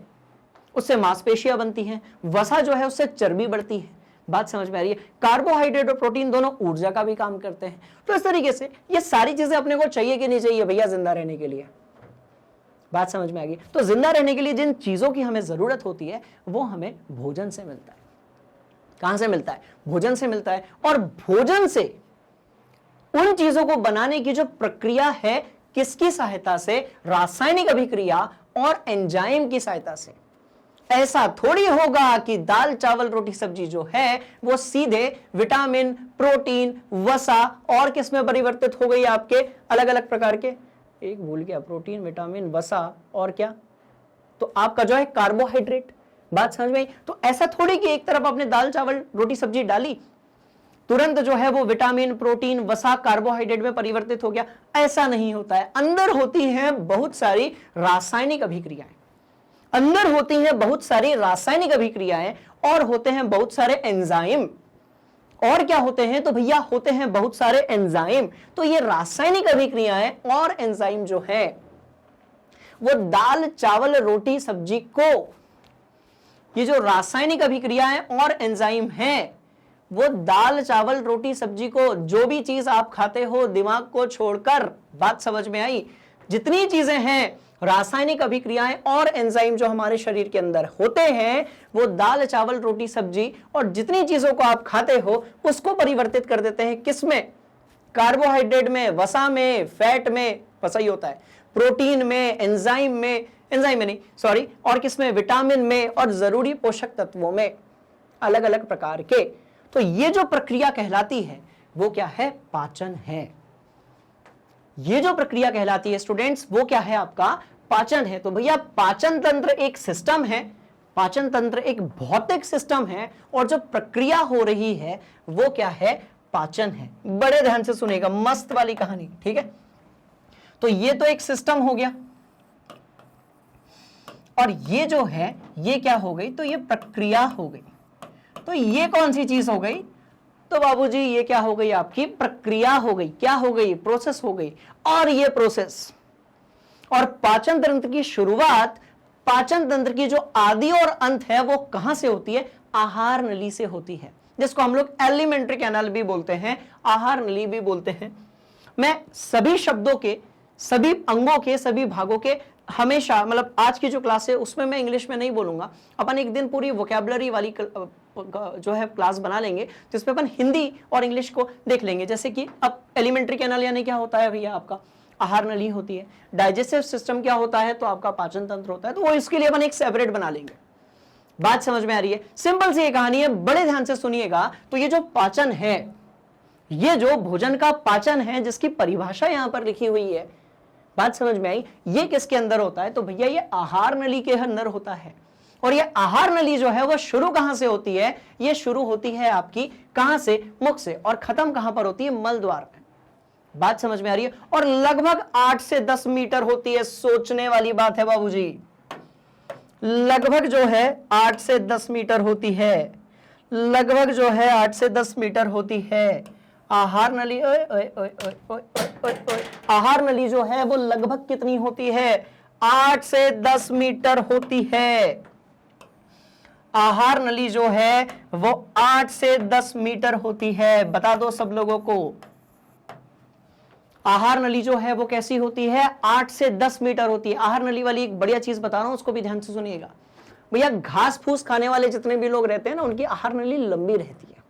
[SPEAKER 1] उससे मांसपेशियां बनती हैं, वसा जो है उससे चर्बी बढ़ती है। बात समझ में आ रही है? कार्बोहाइड्रेट और प्रोटीन दोनों ऊर्जा का भी काम करते हैं। तो इस तरीके से ये सारी चीजें अपने को चाहिए कि नहीं चाहिए भैया जिंदा रहने के लिए? बात समझ में आ गई? तो जिंदा रहने के लिए जिन चीजों की हमें जरूरत होती है वो हमें भोजन से मिलता है। कहां से मिलता है? भोजन से मिलता है। और भोजन से उन चीजों को बनाने की जो प्रक्रिया है, किसकी सहायता से? रासायनिक अभिक्रिया और एंजाइम की सहायता से। ऐसा थोड़ी होगा कि दाल चावल रोटी सब्जी जो है वो सीधे विटामिन, प्रोटीन, वसा और किस में परिवर्तित हो गई आपके अलग अलग प्रकार के, एक भूल गया, प्रोटीन, विटामिन, वसा और क्या, तो आपका जो है कार्बोहाइड्रेट। बात समझ में आई? तो ऐसा थोड़ी कि एक तरफ आपने दाल चावल रोटी सब्जी डाली, तुरंत जो है वो विटामिन, प्रोटीन, वसा कार्बोहाइड्रेट में परिवर्तित हो गया। ऐसा नहीं होता है। अंदर होती हैं बहुत सारी रासायनिक अभिक्रियाएं, अंदर होती हैं बहुत सारी रासायनिक अभिक्रियाएं और होते हैं बहुत सारे एंजाइम। और क्या होते हैं? तो भैया होते हैं बहुत सारे एंजाइम। तो ये रासायनिक अभिक्रियाएं और एंजाइम जो है वो दाल चावल रोटी सब्जी को, ये जो रासायनिक अभिक्रियाएं और एंजाइम हैं वो दाल चावल रोटी सब्जी को, जो भी चीज आप खाते हो दिमाग को छोड़कर, बात समझ में आई, जितनी चीजें हैं, रासायनिक अभिक्रियाएं और एंजाइम जो हमारे शरीर के अंदर होते हैं, वो दाल चावल रोटी सब्जी और जितनी चीजों को आप खाते हो उसको परिवर्तित कर देते हैं किसमें? कार्बोहाइड्रेट में, वसा में, फैट में, वसा ही होता है, प्रोटीन में, एंजाइम में नहीं सॉरी, और किसमें? विटामिन में और जरूरी पोषक तत्वों में, अलग अलग प्रकार के। तो ये जो प्रक्रिया कहलाती है वो क्या है? पाचन है। ये जो प्रक्रिया कहलाती है स्टूडेंट्स वो क्या है? आपका पाचन है। तो भैया पाचन तंत्र एक सिस्टम है, पाचन तंत्र एक भौतिक सिस्टम है, और जो प्रक्रिया हो रही है वो क्या है? पाचन है। बड़े ध्यान से सुनेगा, मस्त वाली कहानी, ठीक है। तो ये तो एक सिस्टम हो गया, और ये जो है ये क्या हो गई? तो ये प्रक्रिया हो गई। तो ये कौन सी चीज हो गई? तो बाबूजी ये क्या हो गई? आपकी प्रक्रिया हो गई। क्या हो गई? प्रोसेस हो गई। और ये प्रोसेस और पाचन तंत्र की शुरुआत, पाचन तंत्र की जो आदि और अंत है वो कहां से होती है? आहार नली से होती है, जिसको हम लोग एलिमेंट्री कैनाल भी बोलते हैं, आहार नली भी बोलते हैं। मैं सभी शब्दों के, सभी अंगों के, सभी भागों के हमेशा, मतलब आज की जो क्लास है उसमें मैं इंग्लिश में नहीं बोलूंगा, अपन एक दिन पूरी वोकैबुलरी वाली जो है क्लास बना लेंगे, जिसमें अपन हिंदी और इंग्लिश को देख लेंगे। जैसे कि अब एलिमेंट्री कैनाल यानी क्या होता है भैया? आपका आहार नली होती है। डाइजेस्टिव सिस्टम क्या होता है? तो आपका पाचन तंत्र होता है। तो वो इसके लिए अपन एक सेपरेट बना लेंगे। बात समझ में आ रही है? सिंपल सी ये कहानी है, बड़े ध्यान से सुनिएगा। तो ये जो पाचन है, ये जो भोजन का पाचन है, जिसकी परिभाषा यहां पर लिखी हुई है, बात समझ में आई? ये किसके अंदर होता है? तो भैया ये आहार नली के अंदर होता है। और ये आहार नली जो है वो शुरू कहां से होती है? ये शुरू होती है आपकी कहां से? मुख से। और खत्म कहां पर होती है? मल द्वार में। बात समझ में आ रही है? और लगभग 8 से 10 मीटर होती है। सोचने वाली बात है बाबूजी, लगभग जो है 8 से 10 मीटर होती है, लगभग जो है 8 से 10 मीटर होती है आहार नली। आहार नली जो है वो लगभग कितनी होती है? 8 से 10 मीटर होती है। आहार नली जो है वो 8 से 10 मीटर होती है। बता दो सब लोगों को, आहार नली जो है वो कैसी होती है? 8 से 10 मीटर होती है। आहार नली वाली एक बढ़िया चीज बता रहा हूं, उसको भी ध्यान से सुनिएगा भैया। घास फूस खाने वाले जितने भी लोग रहते हैं ना, उनकी आहार नली लंबी रहती है,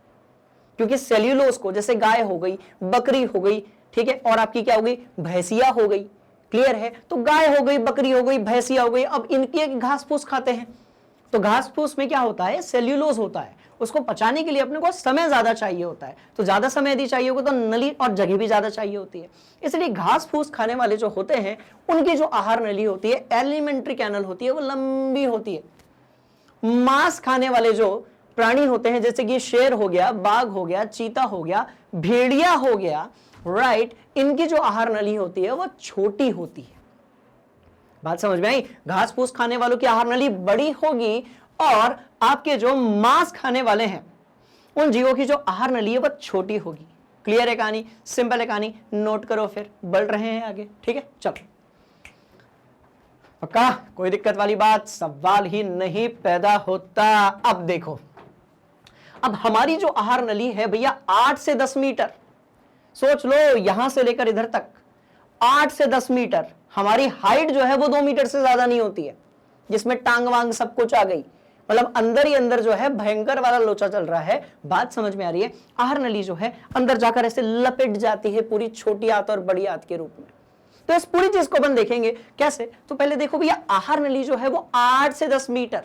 [SPEAKER 1] क्योंकि सेल्यूलोज को, जैसे गाय हो गई, बकरी हो गई, ठीक है, और आपकी क्या हो गई? भैंसिया हो गई। क्लियर है? तो गाय हो गई, बकरी हो गई, भैंसिया हो गई, अब इनके घास फूस खाते हैं। तो घास फूस में क्या होता है? सेल्यूलोज होता है। उसको पचाने के लिए अपने को समय ज्यादा चाहिए होता है। तो ज्यादा समय यदि चाहिए होगा तो नली और जगह भी ज्यादा चाहिए होती है। इसलिए घास फूस खाने वाले जो होते हैं उनकी जो आहार नली होती है, एलिमेंट्री कैनल होती है, वो लंबी होती है। मांस खाने वाले जो प्राणी होते हैं, जैसे कि शेर हो गया, बाघ हो गया, चीता हो गया, भेड़िया हो गया, राइट, इनकी जो आहार नली होती है वो छोटी होती है। बात समझ में आई? घास फूस खाने वालों की आहार नली बड़ी होगी, और आपके जो मांस खाने वाले हैं उन जीवों की जो आहार नली है वो छोटी होगी। क्लियर है कहानी? सिंपल है कहानी, नोट करो, फिर बढ़ रहे हैं आगे, ठीक है? चलो, पक्का? कोई दिक्कत वाली बात, सवाल ही नहीं पैदा होता। अब देखो, अब हमारी जो आहार नली है भैया 8 से 10 मीटर, सोच लो यहां से लेकर इधर तक 8 से 10 मीटर। हमारी हाइट जो है वो 2 मीटर से ज्यादा नहीं होती है, जिसमें टांग वांग सब कुछ आ गई, मतलब अंदर ही अंदर जो है भयंकर वाला लोचा चल रहा है। बात समझ में आ रही है? आहार नली जो है अंदर जाकर ऐसे लपेट जाती है पूरी छोटी आंत और बड़ी आंत के रूप में। तो इस पूरी चीज को अपन देखेंगे कैसे। तो पहले देखो भैया, आहार नली जो है वो 8 से 10 मीटर,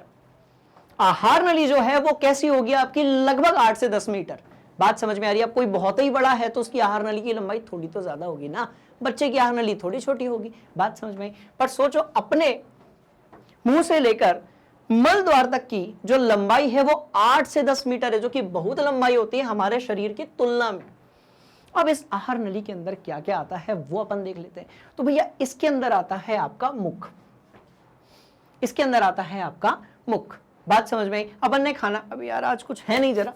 [SPEAKER 1] आहार नली जो है वो कैसी होगी आपकी? लगभग 8 से 10 मीटर। बात समझ में आ रही है? अब कोई बहुत ही बड़ा है तो उसकी आहार नली की लंबाई थोड़ी तो ज्यादा होगी ना, बच्चे की आहार नली थोड़ी छोटी होगी। बात समझ में आई? पर सोचो, अपने मुंह से लेकर मल द्वार तक की जो लंबाई है वो 8 से 10 मीटर है, जो कि बहुत लंबाई होती है हमारे शरीर की तुलना में। अब इस आहार नली के अंदर क्या क्या आता है वो अपन देख लेते हैं। तो भैया इसके अंदर आता है आपका मुख, इसके अंदर आता है आपका मुख। बात समझ में आई? अपन ने खाना, अभी यार आज कुछ है नहीं, जरा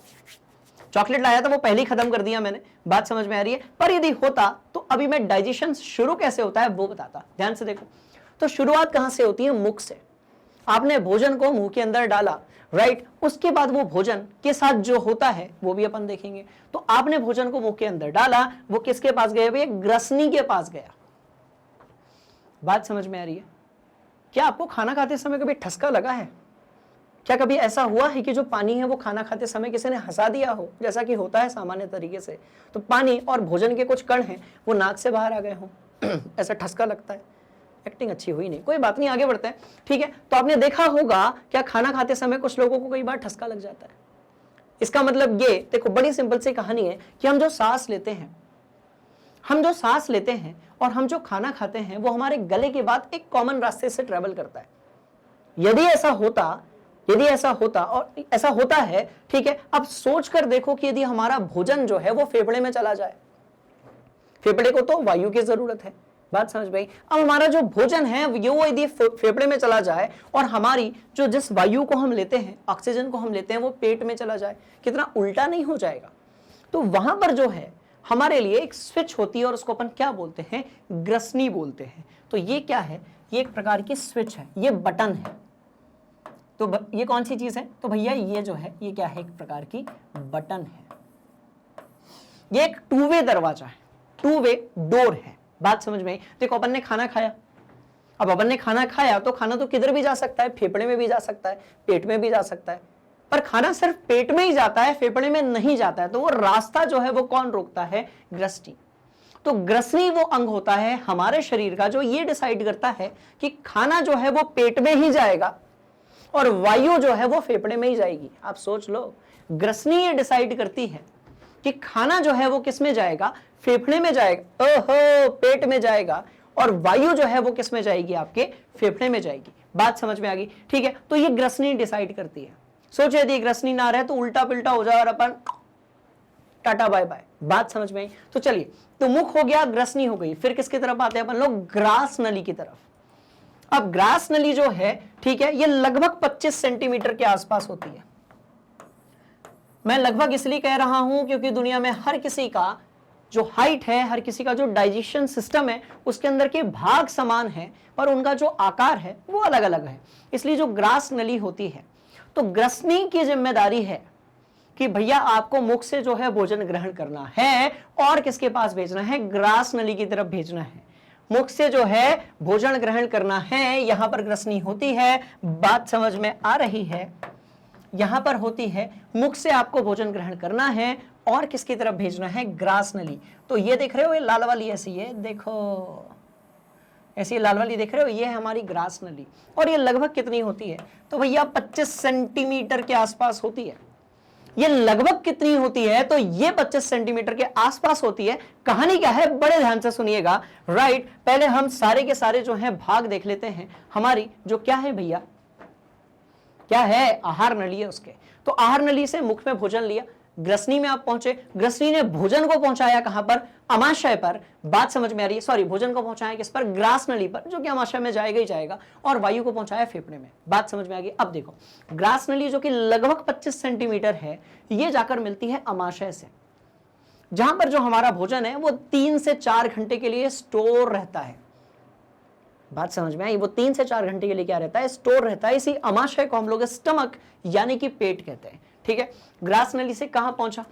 [SPEAKER 1] चॉकलेट लाया था वो पहले ही खत्म कर दिया मैंने। बात समझ में आ रही है? पर यदि होता तो अभी मैं डाइजेशन शुरू कैसे होता है वो बताता। ध्यान से देखो, तो शुरुआत कहां से होती है? मुख से। आपने भोजन को मुंह के अंदर डाला, राइट, उसके बाद वो भोजन के साथ जो होता है वो भी अपन देखेंगे। तो आपने भोजन को मुंह के अंदर डाला, वो किसके पास गया भैया? ग्रसनी के पास गया। बात समझ में आ रही है? क्या आपको खाना खाते समय कभी ठसका लगा है? क्या कभी ऐसा हुआ है कि जो पानी है वो खाना खाते समय किसी ने हंसा दिया हो, जैसा कि होता है सामान्य तरीके से, तो पानी और भोजन के कुछ कण हैं वो नाक से बाहर आ गए हों, ऐसा ठसका लगता है? एक्टिंग अच्छी हुई नहीं, कोई बात नहीं, आगे बढ़ते हैं। ठीक है, तो आपने देखा होगा क्या खाना खाते समय कुछ लोगों को कई बार ठसका लग जाता है। इसका मतलब ये देखो, बड़ी सिंपल सी कहानी है कि हम जो सांस लेते हैं और हम जो खाना खाते हैं वो हमारे गले के बाद एक कॉमन रास्ते से ट्रेवल करता है। यदि ऐसा होता और ऐसा होता है, ठीक है, अब सोच कर देखो कि यदि हमारा भोजन जो है वो फेफड़े में चला जाए, फेफड़े को तो वायु की जरूरत है, बात समझ में आई? अब हमारा जो भोजन है वो यदि फेफड़े में चला जाए और हमारी जो जिस वायु को हम लेते हैं, ऑक्सीजन को हम लेते हैं, वो पेट में चला जाए, कितना उल्टा नहीं हो जाएगा? तो वहां पर जो है हमारे लिए एक स्विच होती है और उसको अपन क्या बोलते हैं? ग्रसनी बोलते हैं। तो ये क्या है? ये एक प्रकार की स्विच है, ये बटन है। तो ये कौन सी चीज है? तो भैया ये जो है ये क्या है? एक प्रकार की बटन है। ये एक टू वे दरवाजा है, टू वे डोर है, बात समझ में आई? देखो, अपन ने खाना खाया, अब अपन ने खाना खाया तो खाना तो किधर भी जा सकता है, फेफड़े में भी जा सकता है, पेट में भी जा सकता है, पर खाना सिर्फ पेट में ही जाता है, फेफड़े में नहीं जाता है। तो वो रास्ता जो है वो कौन रोकता है? ग्रसनी। तो ग्रसनी वो अंग होता है हमारे शरीर का जो ये डिसाइड करता है कि खाना जो है वो पेट में ही जाएगा और वायु जो है वो फेफड़े में ही जाएगी। आप सोच लो, ग्रसनी ये डिसाइड करती है कि खाना जो है वो किस में जाएगा? फेफड़े में जाएगा, ओहो, पेट में जाएगा, और वायु जो है वो किस में जाएगी? आपके फेफड़े में जाएगी। बात समझ में आ गई? ठीक है, तो ये ग्रसनी डिसाइड करती है। सोचो यदि ग्रसनी ना रहे तो उल्टा पिल्टा हो जाए और अपन टाटा बाय बाय। बात समझ में आई? तो चलिए, तो मुख हो गया, ग्रसनी हो गई, फिर किसकी तरफ आते हैं अपन लोग? ग्रास नली की तरफ। अब ग्रास नली जो है, ठीक है, ये लगभग 25 सेंटीमीटर के आसपास होती है। मैं लगभग इसलिए कह रहा हूं क्योंकि दुनिया में हर किसी का जो हाइट है, हर किसी का जो डाइजेशन सिस्टम है, उसके अंदर के भाग समान है पर उनका जो आकार है वो अलग अलग है। इसलिए जो ग्रास नली होती है, तो ग्रसनी की जिम्मेदारी है कि भैया आपको मुख से जो है भोजन ग्रहण करना है और किसके पास भेजना है? ग्रास नली की तरफ भेजना है। मुख से जो है भोजन ग्रहण करना है, यहां पर ग्रसनी होती है, बात समझ में आ रही है? यहां पर होती है, मुख से आपको भोजन ग्रहण करना है और किसकी तरफ भेजना है? ग्रास नली। तो ये देख रहे हो, ये लाल वाली ऐसी है, देखो ऐसी लाल वाली देख रहे हो, ये है हमारी ग्रास नली। और ये लगभग कितनी होती है? तो भैया 25 सेंटीमीटर के आसपास होती है। ये लगभग कितनी होती है? तो ये 25 सेंटीमीटर के आसपास होती है। कहानी क्या है? बड़े ध्यान से सुनिएगा। राइट, पहले हम सारे के सारे जो है भाग देख लेते हैं। हमारी जो क्या है भैया, क्या है? आहार नली है उसके। तो आहार नली से मुख में भोजन लिया, ग्रसनी में आप पहुंचे, ग्रसनी ने भोजन को पहुंचाया कहां पर? अमाशय पर। बात समझ में आ रही है? सॉरी, भोजन को पहुंचाया किस पर? ग्रास नली पर, जो कि अमाशय में जाएगा ही जाएगा, और वायु को पहुंचाया फेफड़े में। बात समझ में आ गई? अब देखो, ग्रास नली जो कि लगभग 25 सेंटीमीटर है, ये जाकर मिलती है अमाशय से, जहां पर जो हमारा भोजन है वो 3 से 4 घंटे के लिए स्टोर रहता है। बात समझ में आई? वो 3 से 4 घंटे के लिए क्या रहता है? स्टोर रहता है। इसी अमाशय को हम लोग स्टमक यानी कि पेट कहते हैं। ठीक है, ग्रास नली से कहां पहुंचा?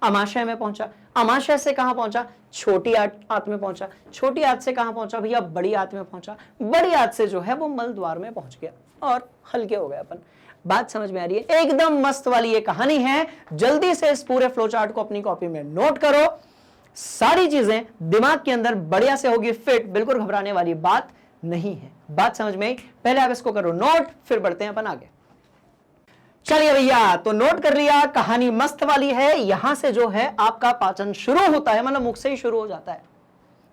[SPEAKER 1] अमाशय में पहुंचा। अमाशय से कहां पहुंचा? छोटी आंत में पहुंचा। छोटी आंत से कहां पहुंचा भैया? बड़ी आंत में पहुंचा। बड़ी आंत से जो है वो मल द्वार में पहुंच गया और हल्के हो गए अपन। बात समझ में आ रही है? एकदम मस्त वाली ये कहानी है। जल्दी से इस पूरे फ्लो चार्ट को अपनी कॉपी में नोट करो, सारी चीजें दिमाग के अंदर बढ़िया से होगी फिट, बिल्कुल घबराने वाली बात नहीं है। बात समझ में आई? पहले आप इसको करो नोट, फिर बढ़ते हैं अपन आगे। चलिए भैया, तो नोट कर लिया, कहानी मस्त वाली है। यहां से जो है आपका पाचन शुरू होता है, मतलब मुख से ही शुरू हो जाता है।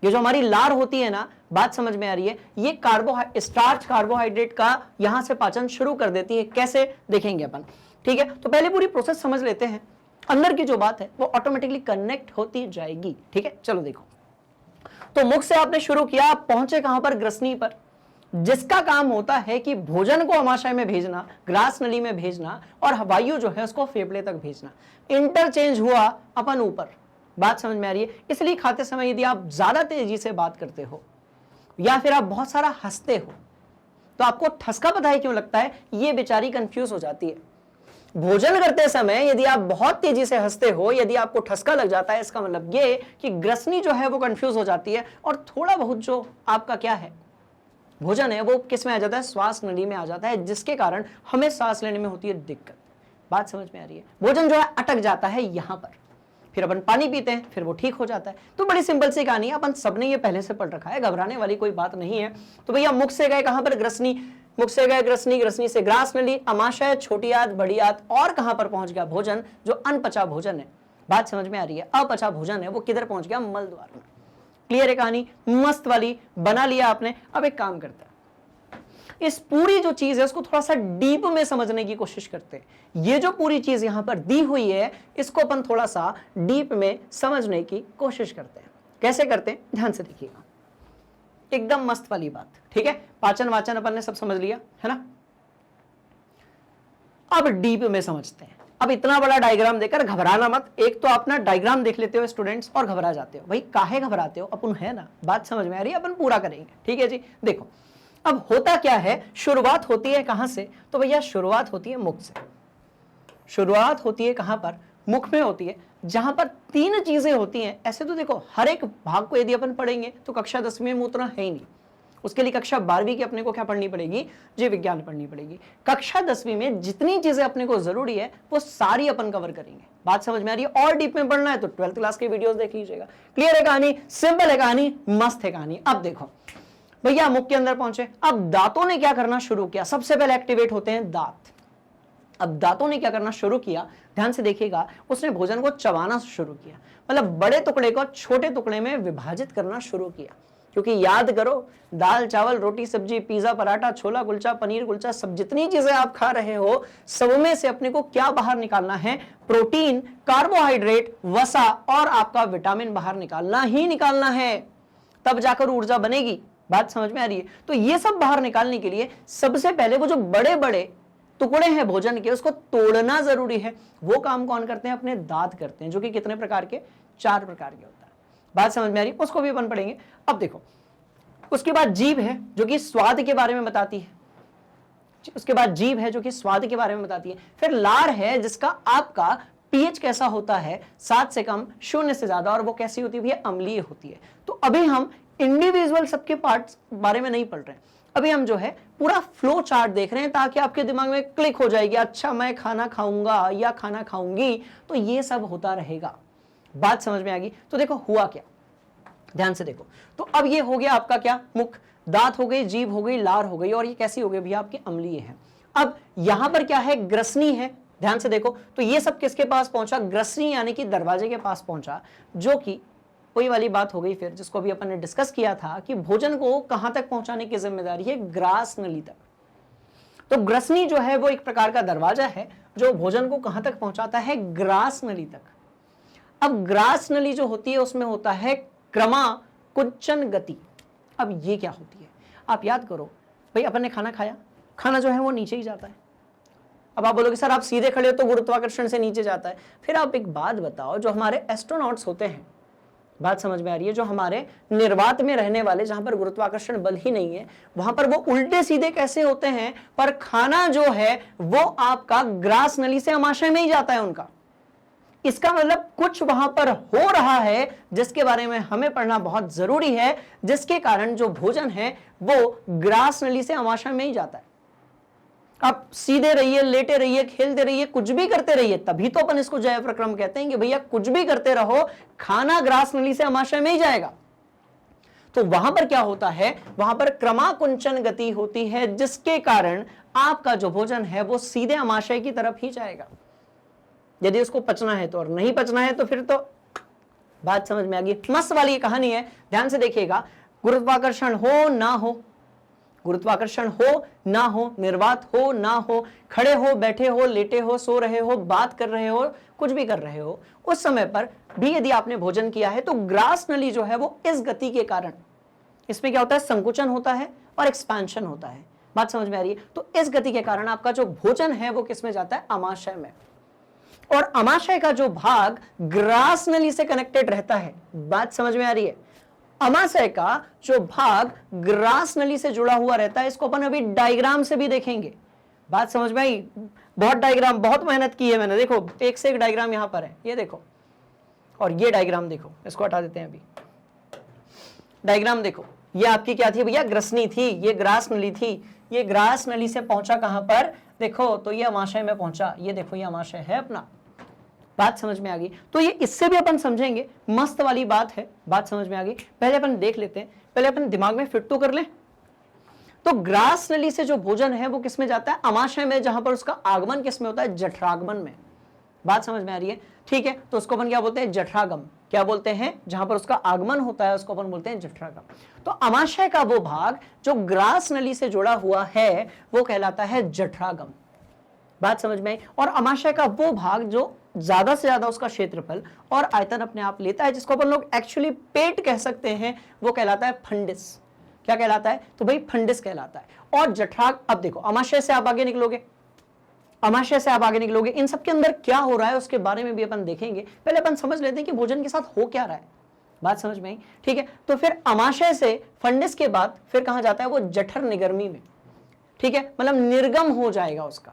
[SPEAKER 1] ये जो हमारी लार होती है ना, बात समझ में आ रही है? ये स्टार्च कार्बोहाइड्रेट का यहां से पाचन शुरू कर देती है। कैसे देखेंगे अपन? ठीक है, तो पहले पूरी प्रोसेस समझ लेते हैं। अंदर की जो बात है वो ऑटोमेटिकली कनेक्ट होती जाएगी। ठीक है, चलो देखो। तो मुख से आपने शुरू किया, पहुंचे कहां पर? ग्रसनी पर, जिसका काम होता है कि भोजन को अमाशय में भेजना, ग्रास नली में भेजना, और वायु जो है उसको फेफड़े तक भेजना। इंटरचेंज हुआ अपन ऊपर। बात समझ में आ रही है? इसलिए खाते समय यदि आप ज्यादा तेजी से बात करते हो या फिर आप बहुत सारा हंसते हो तो आपको ठसका पता है क्यों लगता है? ये बेचारी कंफ्यूज हो जाती है। भोजन करते समय यदि आप बहुत तेजी से हंसते हो, यदि आपको ठसका लग जाता है, इसका मतलब ये कि ग्रसनी जो है वो कंफ्यूज हो जाती है और थोड़ा बहुत जो आपका क्या है भोजन है वो किस में आ जाता है, श्वास नली में आ जाता है, जिसके कारण हमें सांस लेने में होती है दिक्कत। बात समझ में आ रही है? भोजन जो है अटक जाता है यहां पर, फिर अपन पानी पीते हैं, फिर वो ठीक हो जाता है। तो बड़ी सिंपल सी कहानी है, अपन सबने ये पहले से पढ़ रखा है, घबराने वाली कोई बात नहीं है। तो भैया मुख से गए कहां पर, ग्रसनी, मुख से गए ग्रसनी, ग्रसनी से ग्रास नली, अमाशय, छोटी आंत, बड़ी आंत, और कहां पर पहुंच गया भोजन, जो अनपचा भोजन है। बात समझ में आ रही है? अपचा भोजन है वो किधर पहुंच गया, मल द्वार में। क्लियर है कहानी? मस्त वाली बना लिया आपने। अब एक काम करते हैं, इस पूरी जो चीज है उसको थोड़ा सा डीप में समझने की कोशिश करते हैं। ये जो पूरी चीज यहां पर दी हुई है इसको अपन थोड़ा सा डीप में समझने की कोशिश करते हैं। कैसे करते हैं, ध्यान से देखिएगा, एकदम मस्त वाली बात। ठीक है, पाचन वाचन अपन ने सब समझ लिया है ना। अब डीप में समझते हैं। अब इतना बड़ा डायग्राम देखकर घबराना मत। एक तो आप ना डायग्राम देख लेते हो स्टूडेंट्स और घबरा जाते हो। भाई काहे घबराते हो, अपन है ना, बात समझ में आ रही है, अपन पूरा करेंगे। ठीक है जी, देखो अब होता क्या है, शुरुआत होती है कहां से, तो भैया शुरुआत होती है मुख से। शुरुआत होती है कहां पर, मुख में होती है, जहां पर तीन चीजें होती हैं। ऐसे तो देखो हर एक भाग को यदि अपन पढ़ेंगे तो कक्षा 10वीं में उतना है ही नहीं, उसके लिए कक्षा 12वीं की अपने को क्या पढ़नी पड़ेगी, जीव विज्ञान पढ़नी पड़ेगी। कक्षा 10वीं में जितनी चीजें अपने को जरूरी है वो सारी अपन कवर करेंगे। बात समझ में आ रही है? और डीप में पढ़ना है तो 12th क्लास के वीडियोस देख लीजिएगा। क्लियर है कहानी? सिंपल है कहानी, मस्त है कहानी। अब देखो भैया मुख के अंदर पहुंचे, अब दांतों ने क्या करना शुरू किया, सबसे पहले एक्टिवेट होते हैं दांत। अब दांतों ने क्या करना शुरू किया, ध्यान से देखिएगा, उसने भोजन को चबाना शुरू किया, मतलब बड़े टुकड़े को छोटे टुकड़े में विभाजित करना शुरू किया। क्योंकि याद करो, दाल चावल रोटी सब्जी पिज्जा पराठा छोला कुलचा पनीर कुलचा सब जितनी चीजें आप खा रहे हो सब में से अपने को क्या बाहर निकालना है, प्रोटीन, कार्बोहाइड्रेट, वसा और आपका विटामिन बाहर निकालना ही निकालना है, तब जाकर ऊर्जा बनेगी। बात समझ में आ रही है? तो ये सब बाहर निकालने के लिए सबसे पहले वो जो बड़े बड़े टुकड़े हैं भोजन के उसको तोड़ना जरूरी है। वो काम कौन करते हैं, अपने दांत करते हैं, जो कि कितने प्रकार के, 4 प्रकार के होता है। बात समझ में आ रही है? उसको भी अपन पढ़ेंगे। अब देखो उसके बाद जीभ है जो कि स्वाद के बारे में बताती है, उसके बाद जीभ है जो कि स्वाद के बारे में बताती है, फिर लार है जिसका आपका पीएच कैसा होता है, 7 से कम 0 से ज्यादा, और वो कैसी होती है, अम्लीय होती है। तो अभी हम इंडिविजुअल सबके पार्ट्स बारे में नहीं पढ़ रहे हैं, अभी हम जो है पूरा फ्लो चार्ट देख रहे हैं ताकि आपके दिमाग में क्लिक हो जाएगी, अच्छा मैं खाना खाऊंगा या खाना खाऊंगी तो ये सब होता रहेगा। बात समझ में आ गई? तो देखो हुआ क्या, ध्यान से देखो। तो अब ये हो गया आपका क्या, मुख, दांत हो गई, जीभ हो गई, लार हो गई, और ये कैसी हो गई भैया, आपकी अम्लीय है। अब यहां पर क्या है, ग्रसनी है, ध्यान से देखो। तो ये सब किसके पास पहुंचा, ग्रसनी यानी कि दरवाजे के पास पहुंचा, जो कि वही वाली बात हो गई फिर जिसको भी अपन ने डिस्कस किया था कि भोजन को कहां तक पहुंचाने की जिम्मेदारी है, ग्रास नली तक। तो ग्रसनी जो है वो एक प्रकार का दरवाजा है जो भोजन को कहां तक पहुंचाता है, ग्रास नली तक। अब ग्रास नली जो होती है उसमें होता है क्रमा कुंचन गति। अब ये क्या होती है, आप याद करो भाई, अपन ने खाना खाया, खाना जो है वो नीचे ही जाता है। अब आप बोलोगे सर आप सीधे खड़े हो तो गुरुत्वाकर्षण से नीचे जाता है। फिर आप एक बात बताओ, जो हमारे एस्ट्रोनॉट्स होते हैं, बात समझ में आ रही है, जो हमारे निर्वात में रहने वाले, जहां पर गुरुत्वाकर्षण बल ही नहीं है, वहां पर वो उल्टे सीधे कैसे होते हैं, पर खाना जो है वो आपका ग्रास नली से अमाशय में ही जाता है उनका। इसका मतलब कुछ वहां पर हो रहा है जिसके बारे में हमें पढ़ना बहुत जरूरी है, जिसके कारण जो भोजन है वो ग्रास नली से अमाशय में ही जाता है। आप सीधे रहिए, लेटे रहिए, खेलते रहिए, कुछ भी करते रहिए, तभी तो अपन इसको जय प्रक्रम कहते हैं कि भैया कुछ भी करते रहो, खाना ग्रास नली से अमाशय में ही जाएगा। तो वहां पर क्या होता है, वहां पर क्रमाकुंचन गति होती है, जिसके कारण आपका जो भोजन है वो सीधे अमाशय की तरफ ही जाएगा, यदि उसको पचना है तो, और नहीं पचना है तो फिर तो बात समझ में आ गई। मस्त वाली ये कहानी है, ध्यान से देखिएगा। गुरुत्वाकर्षण हो ना हो, गुरुत्वाकर्षण हो ना हो, निर्वात हो ना हो, खड़े हो, बैठे हो, लेटे हो, सो रहे हो, बात कर रहे हो, कुछ भी कर रहे हो, उस समय पर भी यदि आपने भोजन किया है तो ग्रास नली जो है वो इस गति के कारण, इसमें क्या होता है, संकुचन होता है और एक्सपेंशन होता है। बात समझ में आ रही है? तो इस गति के कारण आपका जो भोजन है वो किसमें जाता है, अमाशय में। और अमाशय का जो भाग ग्रास नली से कनेक्टेड रहता है, बात समझ में आ रही है, अमाशय का जो भाग ग्रास नली से जुड़ा हुआ रहता है, इसको अपन अभी डायग्राम से भी देखेंगे। बात समझ में आई? बहुत डायग्राम, बहुत मेहनत की है मैंने, देखो एक से एक डायग्राम यहां पर है, ये देखो, और ये डायग्राम देखो, इसको हटा देते हैं अभी। डायग्राम देखो, ये आपकी क्या थी भैया, ग्रसनी थी, ये ग्रास नली थी, ये ग्रास नली से पहुंचा कहां पर, देखो तो ये अमाशय में पहुंचा, ये देखो ये अमाशय है अपना। बात समझ में आ गई? तो ये इससे भी अपन समझेंगे, मस्त वाली बात है, बात समझ में आ गई। पहले अपन देख लेते हैं, पहले अपन दिमाग में फिट तो कर लें। तो ग्रास नली से जो भोजन है वो किस में जाता है, अमाशय में, जहां पर उसका आगमन किस में होता है, जठरागमन में। बात समझ में आ रही है? ठीक है, तो उसको अपन क्या बोलते हैं, जठरागम। क्या बोलते हैं, जहां पर उसका आगमन होता है उसको अपन बोलते हैं जठरागम। तो अमाशय का वो भाग जो ग्रास नली से जुड़ा हुआ है वो कहलाता है जठरागम। बात समझ में आई? और अमाशय का वो भाग जो ज्यादा से ज्यादा उसका क्षेत्रफल और आयतन अपने आप लेता है, जिसको अपन लोग एक्चुअली पेट कह सकते हैं, वो कहलाता है फंडिस। क्या कहलाता है, तो भाई फंडिस कहलाता है। और जठराग, अब देखो अमाशय से आप आगे निकलोगे, अमाशय से आप आगे निकलोगे, इन सब के अंदर क्या हो रहा है उसके बारे में भी अपन देखेंगे। पहले अपन समझ लेते हैं कि भोजन के साथ हो क्या रहा है। बात समझ में आई? ठीक है, तो फिर अमाशय से फंडिस के बाद फिर कहां जाता है, वो जठर निगर्मी में। ठीक है, मतलब निर्गम हो जाएगा उसका,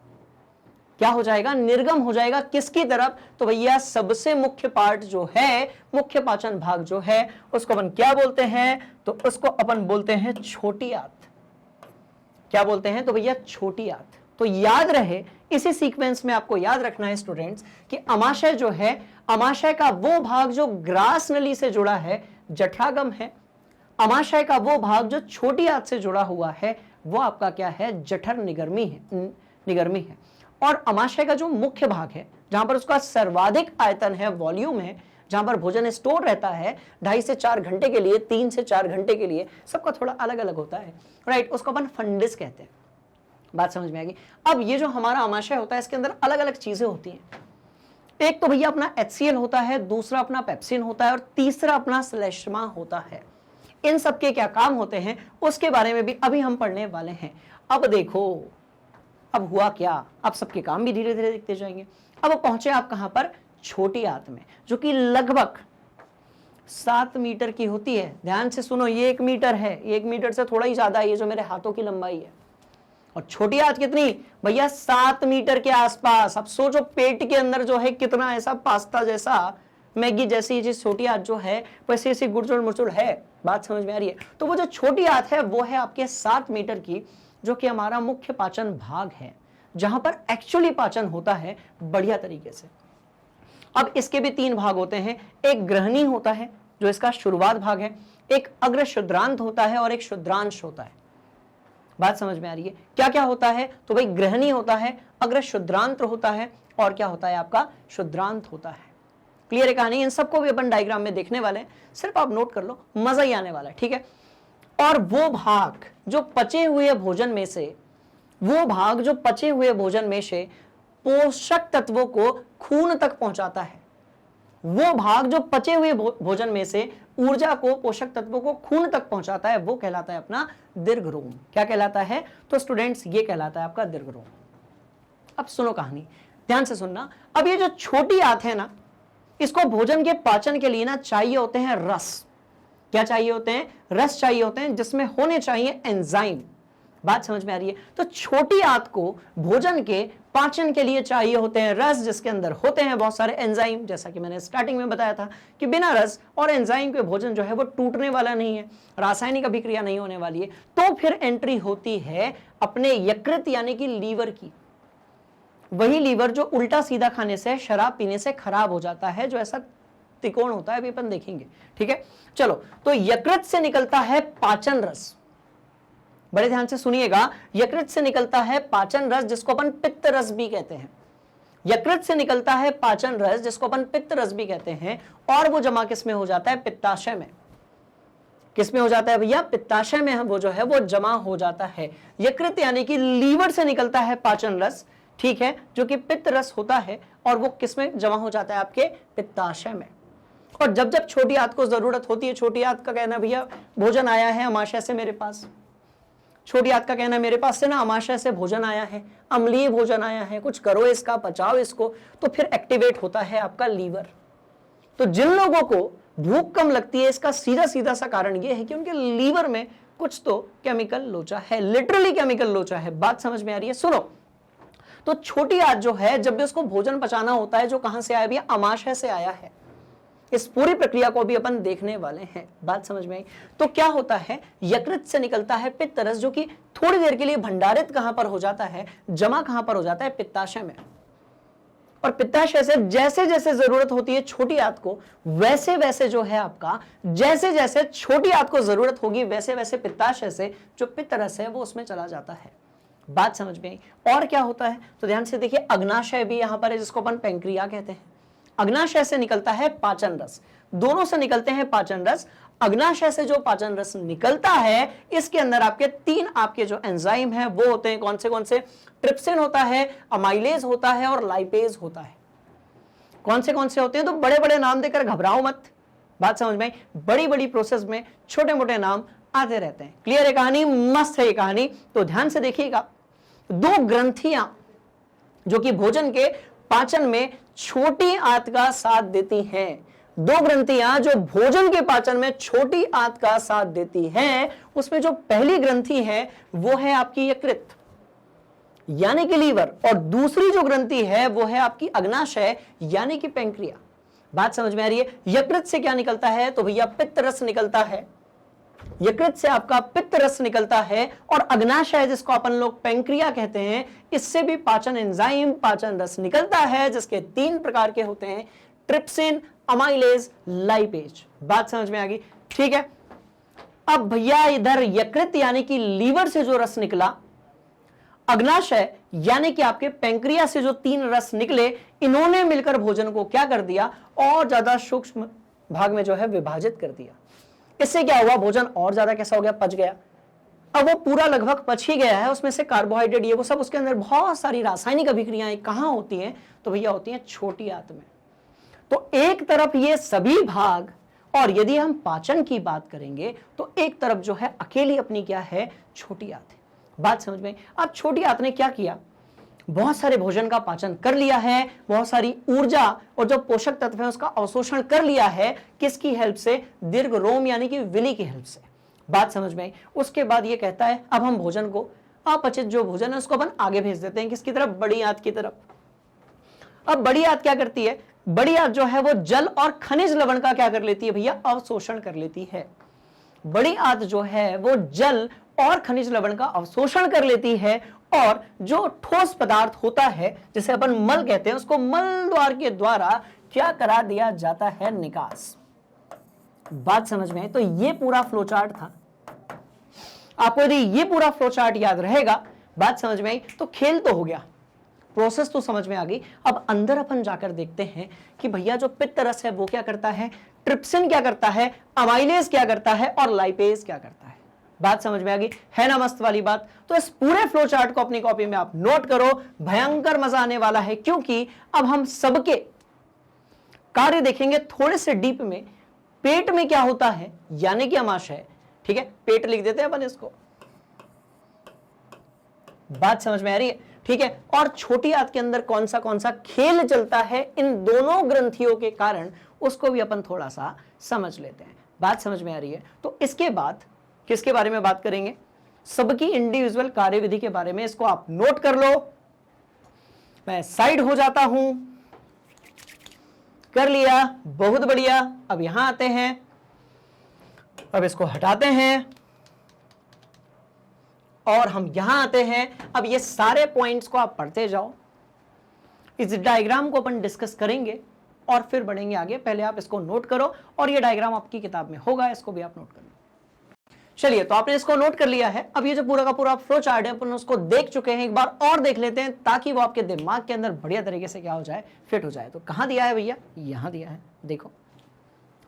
[SPEAKER 1] क्या हो जाएगा, निर्गम हो जाएगा। किसकी तरफ, तो भैया सबसे मुख्य पार्ट जो है, मुख्य पाचन भाग जो है, उसको अपन क्या बोलते हैं, तो उसको अपन बोलते हैं छोटी आंत। क्या बोलते हैं, तो भैया छोटी आंत। तो याद रहे, इसी सीक्वेंस में आपको याद रखना है स्टूडेंट्स कि अमाशय जो है, अमाशय का वो भाग जो ग्रास नली से जुड़ा है जठरागम है, अमाशय का वो भाग जो छोटी आंत से जुड़ा हुआ है वो आपका क्या है, जठर निगर्मी है, निगर्मी है। और अमाशय का जो मुख्य भाग है, जहां पर उसका सर्वाधिक आयतन है, वॉल्यूम है, जहां पर भोजन स्टोर रहता है 2.5 से 4 घंटे के लिए, 3 से 4 घंटे के लिए, सबका थोड़ा अलग अलग होता है, राइट, उसको अपन फंडिस कहते हैं। बात समझ में आ गई? अब ये जो हमारा अमाशय होता है इसके अंदर अलग अलग चीजें होती हैं। एक तो भैया अपना HCl होता है, दूसरा अपना पेप्सिन होता है, और तीसरा अपना श्लेष्मा होता है। इन सबके क्या काम होते हैं उसके बारे में भी अभी हम पढ़ने वाले हैं। अब देखो, अब हुआ क्या, अब सबके काम भी धीरे धीरे दिखते जाएंगे। अब पहुंचे आप कहां पर, छोटी आंत में, जो कि लगभग 7 मीटर की होती है। ध्यान से सुनो, ये 1 मीटर है, 1 मीटर से थोड़ा ही ज्यादा है, ये जो मेरे हाथों की लंबाई है। और छोटी आंत कितनी भैया, 7 मीटर के आसपास। अब सोचो पेट के अंदर जो है कितना ऐसा पास्ता जैसा, मैगी जैसी ये छोटी आंत जो है वैसे ऐसी गुड़चुड़ मुड़चुड़ है। बात समझ में आ रही है? तो वो जो छोटी आंत है वो है आपके 7 मीटर की, जो कि हमारा मुख्य पाचन भाग है, जहां पर एक्चुअली पाचन होता है बढ़िया तरीके से। अब इसके भी 3 भाग होते हैं, एक ग्रहणी होता है जो इसका शुरुआत भाग है, एक अग्र शुद्रांत होता है और एक शुद्रांश होता है। बात समझ में आ रही है? क्या क्या होता है, तो भाई ग्रहणी होता है, अग्र शुद्रांत होता है, और क्या होता है आपका शुद्रांत होता है। क्लियर है कहानी? इन सबको भी अपन डायग्राम में देखने वाले हैं, सिर्फ आप नोट कर लो, मजा ही आने वाला है। ठीक है, और वो भाग जो पचे हुए भोजन में से, वो भाग जो पचे हुए भोजन में से पोषक तत्वों को खून तक पहुंचाता है, वो भाग जो पचे हुए भोजन में से ऊर्जा को, पोषक तत्वों को खून तक पहुंचाता है, वो कहलाता है अपना दीर्घरोम। क्या कहलाता है, तो स्टूडेंट्स ये कहलाता है आपका दीर्घरोम। अब सुनो कहानी, ध्यान से सुनना। अब ये जो छोटी आंत है ना, इसको भोजन के पाचन के लिए ना चाहिए होते हैं रस। क्या चाहिए होते हैं, रस चाहिए होते हैं, जिसमें होने चाहिए एंजाइम। बात समझ में आ रही है? तो छोटी आंत को भोजन के पाचन के लिए चाहिए होते हैं रस, जिसके अंदर होते हैं बहुत सारे एंजाइम। जैसा कि मैंने स्टार्टिंग में बताया था कि बिना रस और एंजाइम के भोजन जो है वो टूटने वाला नहीं है, रासायनिक अभिक्रिया नहीं होने वाली है। तो फिर एंट्री होती है अपने यकृत यानी कि लीवर की। वही लीवर जो उल्टा सीधा खाने से, शराब पीने से खराब हो जाता है, जो ऐसा त्रिकोण होता है, अभी अपन देखेंगे। ठीक है, चलो, तो यकृत से निकलता है पाचन रस। बड़े ध्यान से सुनिएगा, यकृत से निकलता है पाचन रस, जिसको अपन पित्त रस भी कहते हैं। यकृत से निकलता है पाचन रस, जिसको अपन पित्त रस भी कहते हैं, और वो जमा किस में हो जाता है, पित्ताशय में। किस में हो जाता है भैया, पित्ताशय में वो जो है वो जमा हो जाता है। यकृत यानी कि लीवर से निकलता है पाचन रस, ठीक है, जो कि पित्त रस होता है, और वो किस में जमा हो जाता है, आपके पित्ताशय में। और जब जब छोटी आंत को जरूरत होती है, छोटी आंत का कहना भैया भोजन आया है अमाशय से मेरे पास, छोटी आंत का कहना मेरे पास से ना अमाशय से भोजन आया है, अम्लीय भोजन आया है, कुछ करो इसका, पचाओ इसको, तो फिर एक्टिवेट होता है आपका लीवर। तो जिन लोगों को भूख कम लगती है, इसका सीधा सीधा सा कारण यह है कि उनके लीवर में कुछ तो केमिकल लोचा है, लिटरली केमिकल लोचा है। बात समझ में आ रही है? सुनो, तो छोटी आंत जो है, जब भी उसको भोजन पचाना होता है, जो कहां से आया भैया, अमाशय से आया है। इस पूरी प्रक्रिया को भी अपन देखने वाले हैं। बात समझ में आई? तो क्या होता है, यकृत से निकलता है पित्तरस, जो कि थोड़ी देर के लिए भंडारित कहां पर हो जाता है, जमा कहां पर हो जाता है, पित्ताशय में। और पित्ताशय से जैसे जैसे जरूरत होती है छोटी आंत को, वैसे वैसे जो है आपका, जैसे जैसे छोटी आंत को जरूरत होगी, वैसे वैसे पित्ताशय से जो पित्तरस है वो उसमें चला जाता है। बात समझ में आई? और क्या होता है, तो ध्यान से देखिए, अग्नाशय भी यहां पर है, जिसको अपन पैंक्रिया कहते हैं। अग्नाशय से निकलता है पाचन रस, दोनों से निकलते हैं पाचन रस। अग्नाशय से जो पाचन रस निकलता है, इसके अंदर आपके 3 आपके जो एंजाइम हैं वो होते हैं। कौन से? ट्रिप्सिन होता है, अमाइलेज होता है और लाइपेज होता है। कौन से होते हैं? तो बड़े बड़े नाम देकर घबराओ मत। बात समझ में? बड़ी बड़ी प्रोसेस में छोटे मोटे नाम आते रहते हैं। क्लियर है कहानी? मस्त है ये कहानी। तो ध्यान से देखिएगा, 2 ग्रंथियां जो कि भोजन के पाचन में छोटी आंत का साथ देती हैं, 2 ग्रंथियां जो भोजन के पाचन में छोटी आंत का साथ देती हैं, उसमें जो पहली ग्रंथि है वो है आपकी यकृत यानी कि लीवर, और दूसरी जो ग्रंथि है वो है आपकी अग्नाशय यानी कि पैंक्रिया। बात समझ में आ रही है? यकृत से क्या निकलता है, तो भैया पित्त रस निकलता है। यकृत से आपका पित्त रस निकलता है, और अग्नाशय जिसको अपन लोग पैंक्रिया कहते हैं, इससे भी पाचन एंजाइम, पाचन रस निकलता है, जिसके 3 प्रकार के होते हैं, ट्रिप्सिन, अमाइलेज, लाइपेज। बात समझ में आ गई? ठीक है। अब भैया इधर यकृत यानी कि लीवर से जो रस निकला, अग्नाशय यानी कि आपके पैंक्रिया से जो 3 रस निकले, इन्होंने मिलकर भोजन को क्या कर दिया, और ज्यादा सूक्ष्म भाग में जो है विभाजित कर दिया। इससे क्या हुआ, भोजन और ज्यादा कैसा हो गया, पच गया। अब वो पूरा लगभग पच ही गया है, उसमें से कार्बोहाइड्रेट ये वो सब, उसके अंदर बहुत सारी रासायनिक अभिक्रियाएं कहां होती हैं, तो भैया होती हैं छोटी आंत में। तो एक तरफ ये सभी भाग, और यदि हम पाचन की बात करेंगे तो एक तरफ जो है अकेली अपनी क्या है, छोटी आंत है। बात समझ में? अब छोटी आंत ने क्या किया, बहुत सारे भोजन का पाचन कर लिया है, बहुत सारी ऊर्जा और जो पोषक तत्व है उसका अवशोषण कर लिया है। किसकी हेल्प से? दीर्घ रोम यानी कि विली की हेल्प से। बात समझ में आई? उसके बाद ये कहता है अब हम भोजन को, अपचित जो भोजन है उसको अपन आगे भेज देते हैं, किसकी तरफ, बड़ी आंत की तरफ। अब बड़ी आंत क्या करती है, बड़ी आंत जो है वो जल और खनिज लवण का क्या कर लेती है भैया, अवशोषण कर लेती है। बड़ी आंत जो है वो जल और खनिज लवण का अवशोषण कर लेती है, और जो ठोस पदार्थ होता है जिसे अपन मल कहते हैं, उसको मल द्वार के द्वारा क्या करा दिया जाता है, निकास। बात समझ में है? तो ये पूरा फ्लो चार्ट था। आपको यदि ये पूरा फ्लो चार्ट याद रहेगा, बात समझ में आई, तो खेल तो हो गया, प्रोसेस तो समझ में आ गई। अब अंदर अपन जाकर देखते हैं कि भैया जो पित्त रस है वो क्या करता है, ट्रिप्सिन क्या करता है, अमाइलेज क्या करता है, और लाइपेज क्या करता है। बात समझ में आ गई है ना, मस्त वाली बात। तो इस पूरे फ्लो चार्ट को अपनी कॉपी में आप नोट करो, भयंकर मजा आने वाला है, क्योंकि अब हम सबके कार्य देखेंगे थोड़े से डीप में। पेट में क्या होता है, यानी कि अमाशय, ठीक है, पेट लिख देते हैं अपन इसको। बात समझ में आ रही है? ठीक है। और छोटी आंत के अंदर कौन सा खेल चलता है इन दोनों ग्रंथियों के कारण, उसको भी अपन थोड़ा सा समझ लेते हैं। बात समझ में आ रही है? तो इसके बाद किसके बारे में बात करेंगे, सबकी इंडिविजुअल कार्यविधि के बारे में। इसको आप नोट कर लो, मैं साइड हो जाता हूं। कर लिया, बहुत बढ़िया। अब यहां आते हैं, अब इसको हटाते हैं और हम यहां आते हैं। अब ये सारे पॉइंट्स को आप पढ़ते जाओ, इस डायग्राम को अपन डिस्कस करेंगे और फिर बढ़ेंगे आगे। पहले आप इसको नोट करो, और ये डायग्राम आपकी किताब में होगा, इसको भी आप नोट कर लो। चलिए, तो आपने इसको नोट कर लिया है। अब ये जो पूरा का पूरा फ्लो चार्ट है अपन उसको देख चुके हैं, एक बार और देख लेते हैं, ताकि वो आपके दिमाग के अंदर बढ़िया तरीके से क्या हो जाए, फिट हो जाए। तो कहां दिया है भैया, यहां दिया है। देखो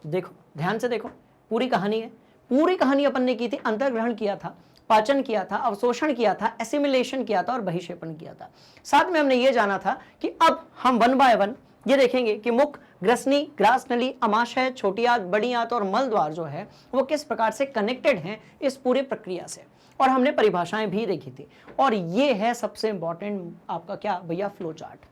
[SPEAKER 1] देखो, ध्यान से देखो, पूरी कहानी है। पूरी कहानी अपन ने की थी, अंतर्ग्रहण किया था, पाचन किया था, अवशोषण किया था, एसिमिलेशन किया था और बहिक्षेपण किया था। साथ में हमने ये जाना था कि अब हम 1 बाय 1 ये देखेंगे कि मुख, ग्रसनी, ग्रास नली, अमाशय, छोटी आंत, बड़ी आंत और मल द्वार जो है वो किस प्रकार से कनेक्टेड हैं इस पूरी प्रक्रिया से। और हमने परिभाषाएं भी देखी थी। और ये है सबसे इंपॉर्टेंट आपका क्या भैया, फ्लो चार्ट,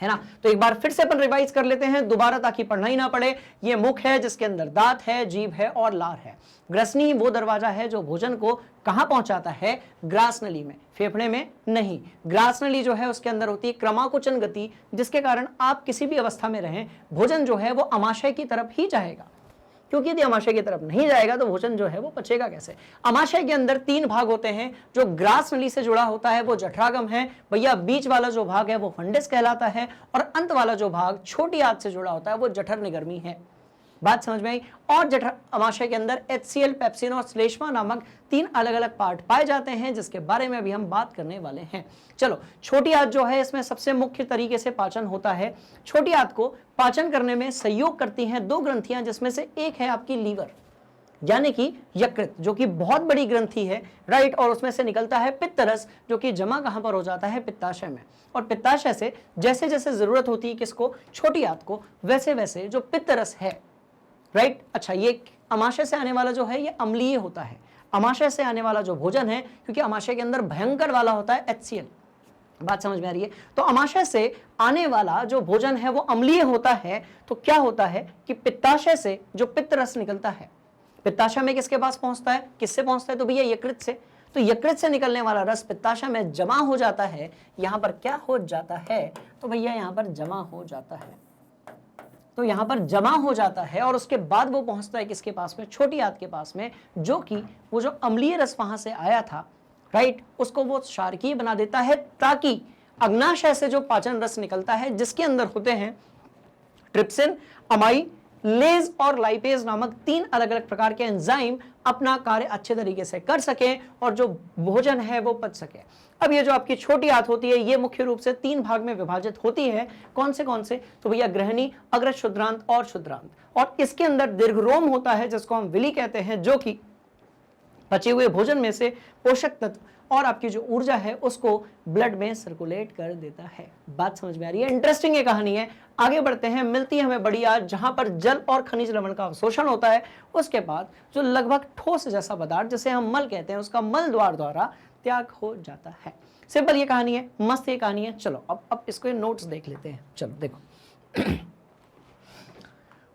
[SPEAKER 1] है ना। तो एक बार फिर से अपन रिवाइज कर लेते हैं दोबारा ताकि पढ़ना ही ना पड़े। ये मुख है जिसके अंदर दांत है, जीभ है और लार है। ग्रसनी वो दरवाजा है जो भोजन को कहां पहुंचाता है, ग्रास नली में, फेफड़े में नहीं। ग्रास नली जो है उसके अंदर होती है क्रमाकुचन गति, जिसके कारण आप किसी भी अवस्था में रहें भोजन जो है वो अमाशय की तरफ ही जाएगा, क्योंकि यदि अमाशय की तरफ नहीं जाएगा तो भोजन जो है वो पचेगा कैसे। अमाशय के अंदर 3 भाग होते हैं। जो ग्रास नली से जुड़ा होता है वो जठरागम है भैया, बीच वाला जो भाग है वो फंडिस कहलाता है, और अंत वाला जो भाग छोटी आंत से जुड़ा होता है वो जठर निगर्मी है। बात समझ में आई। और जठर अमाशय के अंदर HCl, पेप्सिन और श्लेष्मा नामक 3 अलग अलग पार्ट पाए जाते हैं, जिसके बारे में अभी हम बात करने वाले हैं। चलो, छोटी आंत जो है इसमें सबसे मुख्य तरीके से पाचन होता है। छोटी आंत को पाचन करने में सहयोग करती हैं 2 ग्रंथियां, जिसमें से एक है आपकी लीवर यानी कि यकृत, जो कि बहुत बड़ी ग्रंथि है, राइट। और उसमें से निकलता है पित्तरस, जो कि जमा कहां पर हो जाता है, पित्ताशय में। और पित्ताशय से जैसे जैसे जरूरत होती है किसको, छोटी आंत को, वैसे वैसे जो पित्तरस है, राइट। अच्छा, ये अमाशय से आने वाला जो है ये अम्लीय होता है। अमाशय से आने वाला जो भोजन है, क्योंकि अमाशय के अंदर भयंकर वाला होता है HCl, बात समझ में आ रही है। तो अमाशय से आने वाला जो भोजन है वो अम्लीय होता है। तो क्या होता है कि पित्ताशय से जो पित्त रस निकलता है, पित्ताशय में किसके पास पहुंचता है, किससे पहुंचता है, तो भैया यकृत से। तो यकृत से निकलने वाला रस पित्ताशय में जमा हो जाता है। यहां पर क्या हो जाता है, तो भैया यहां पर जमा हो जाता है। तो यहां पर जमा हो जाता है और उसके बाद वो पहुंचता है किसके पास में, छोटी आंत के पास में, जो कि वो जो अम्लीय रस वहां से आया था, राइट, उसको वो क्षारकीय बना देता है, ताकि अग्नाशय से जो पाचन रस निकलता है जिसके अंदर होते हैं ट्रिप्सिन, अमाई, लेज और लाइपेज नामक 3 अलग अलग प्रकार के एंजाइम अपना कार्य अच्छे तरीके से कर सके और जो भोजन है वो पच सके। अब ये जो आपकी छोटी आंत होती है ये मुख्य रूप से 3 भाग में विभाजित होती है। कौन से, तो भैया गृहिणी, अग्रज क्षुद्रांत और क्षुद्रांत। और इसके अंदर दीर्घरोम होता है जिसको हम विली कहते हैं, जो कि बचे हुए भोजन में से पोषक तत्व और आपकी जो ऊर्जा है उसको ब्लड में सर्कुलेट कर देता है। बात समझ में आ रही है। इंटरेस्टिंग ये कहानी है। आगे बढ़ते हैं। मिलती है हमें बड़ी आंत जहां पर जल और खनिज लवण का अवशोषण होता है। उसके बाद जो लगभग ठोस जैसा पदार्थ जिसे हम मल कहते हैं उसका मल द्वार द्वारा त्याग हो जाता है। सिंपल ये कहानी है, मस्त ये कहानी है। चलो अब इसको नोट्स देख लेते हैं। चलो देखो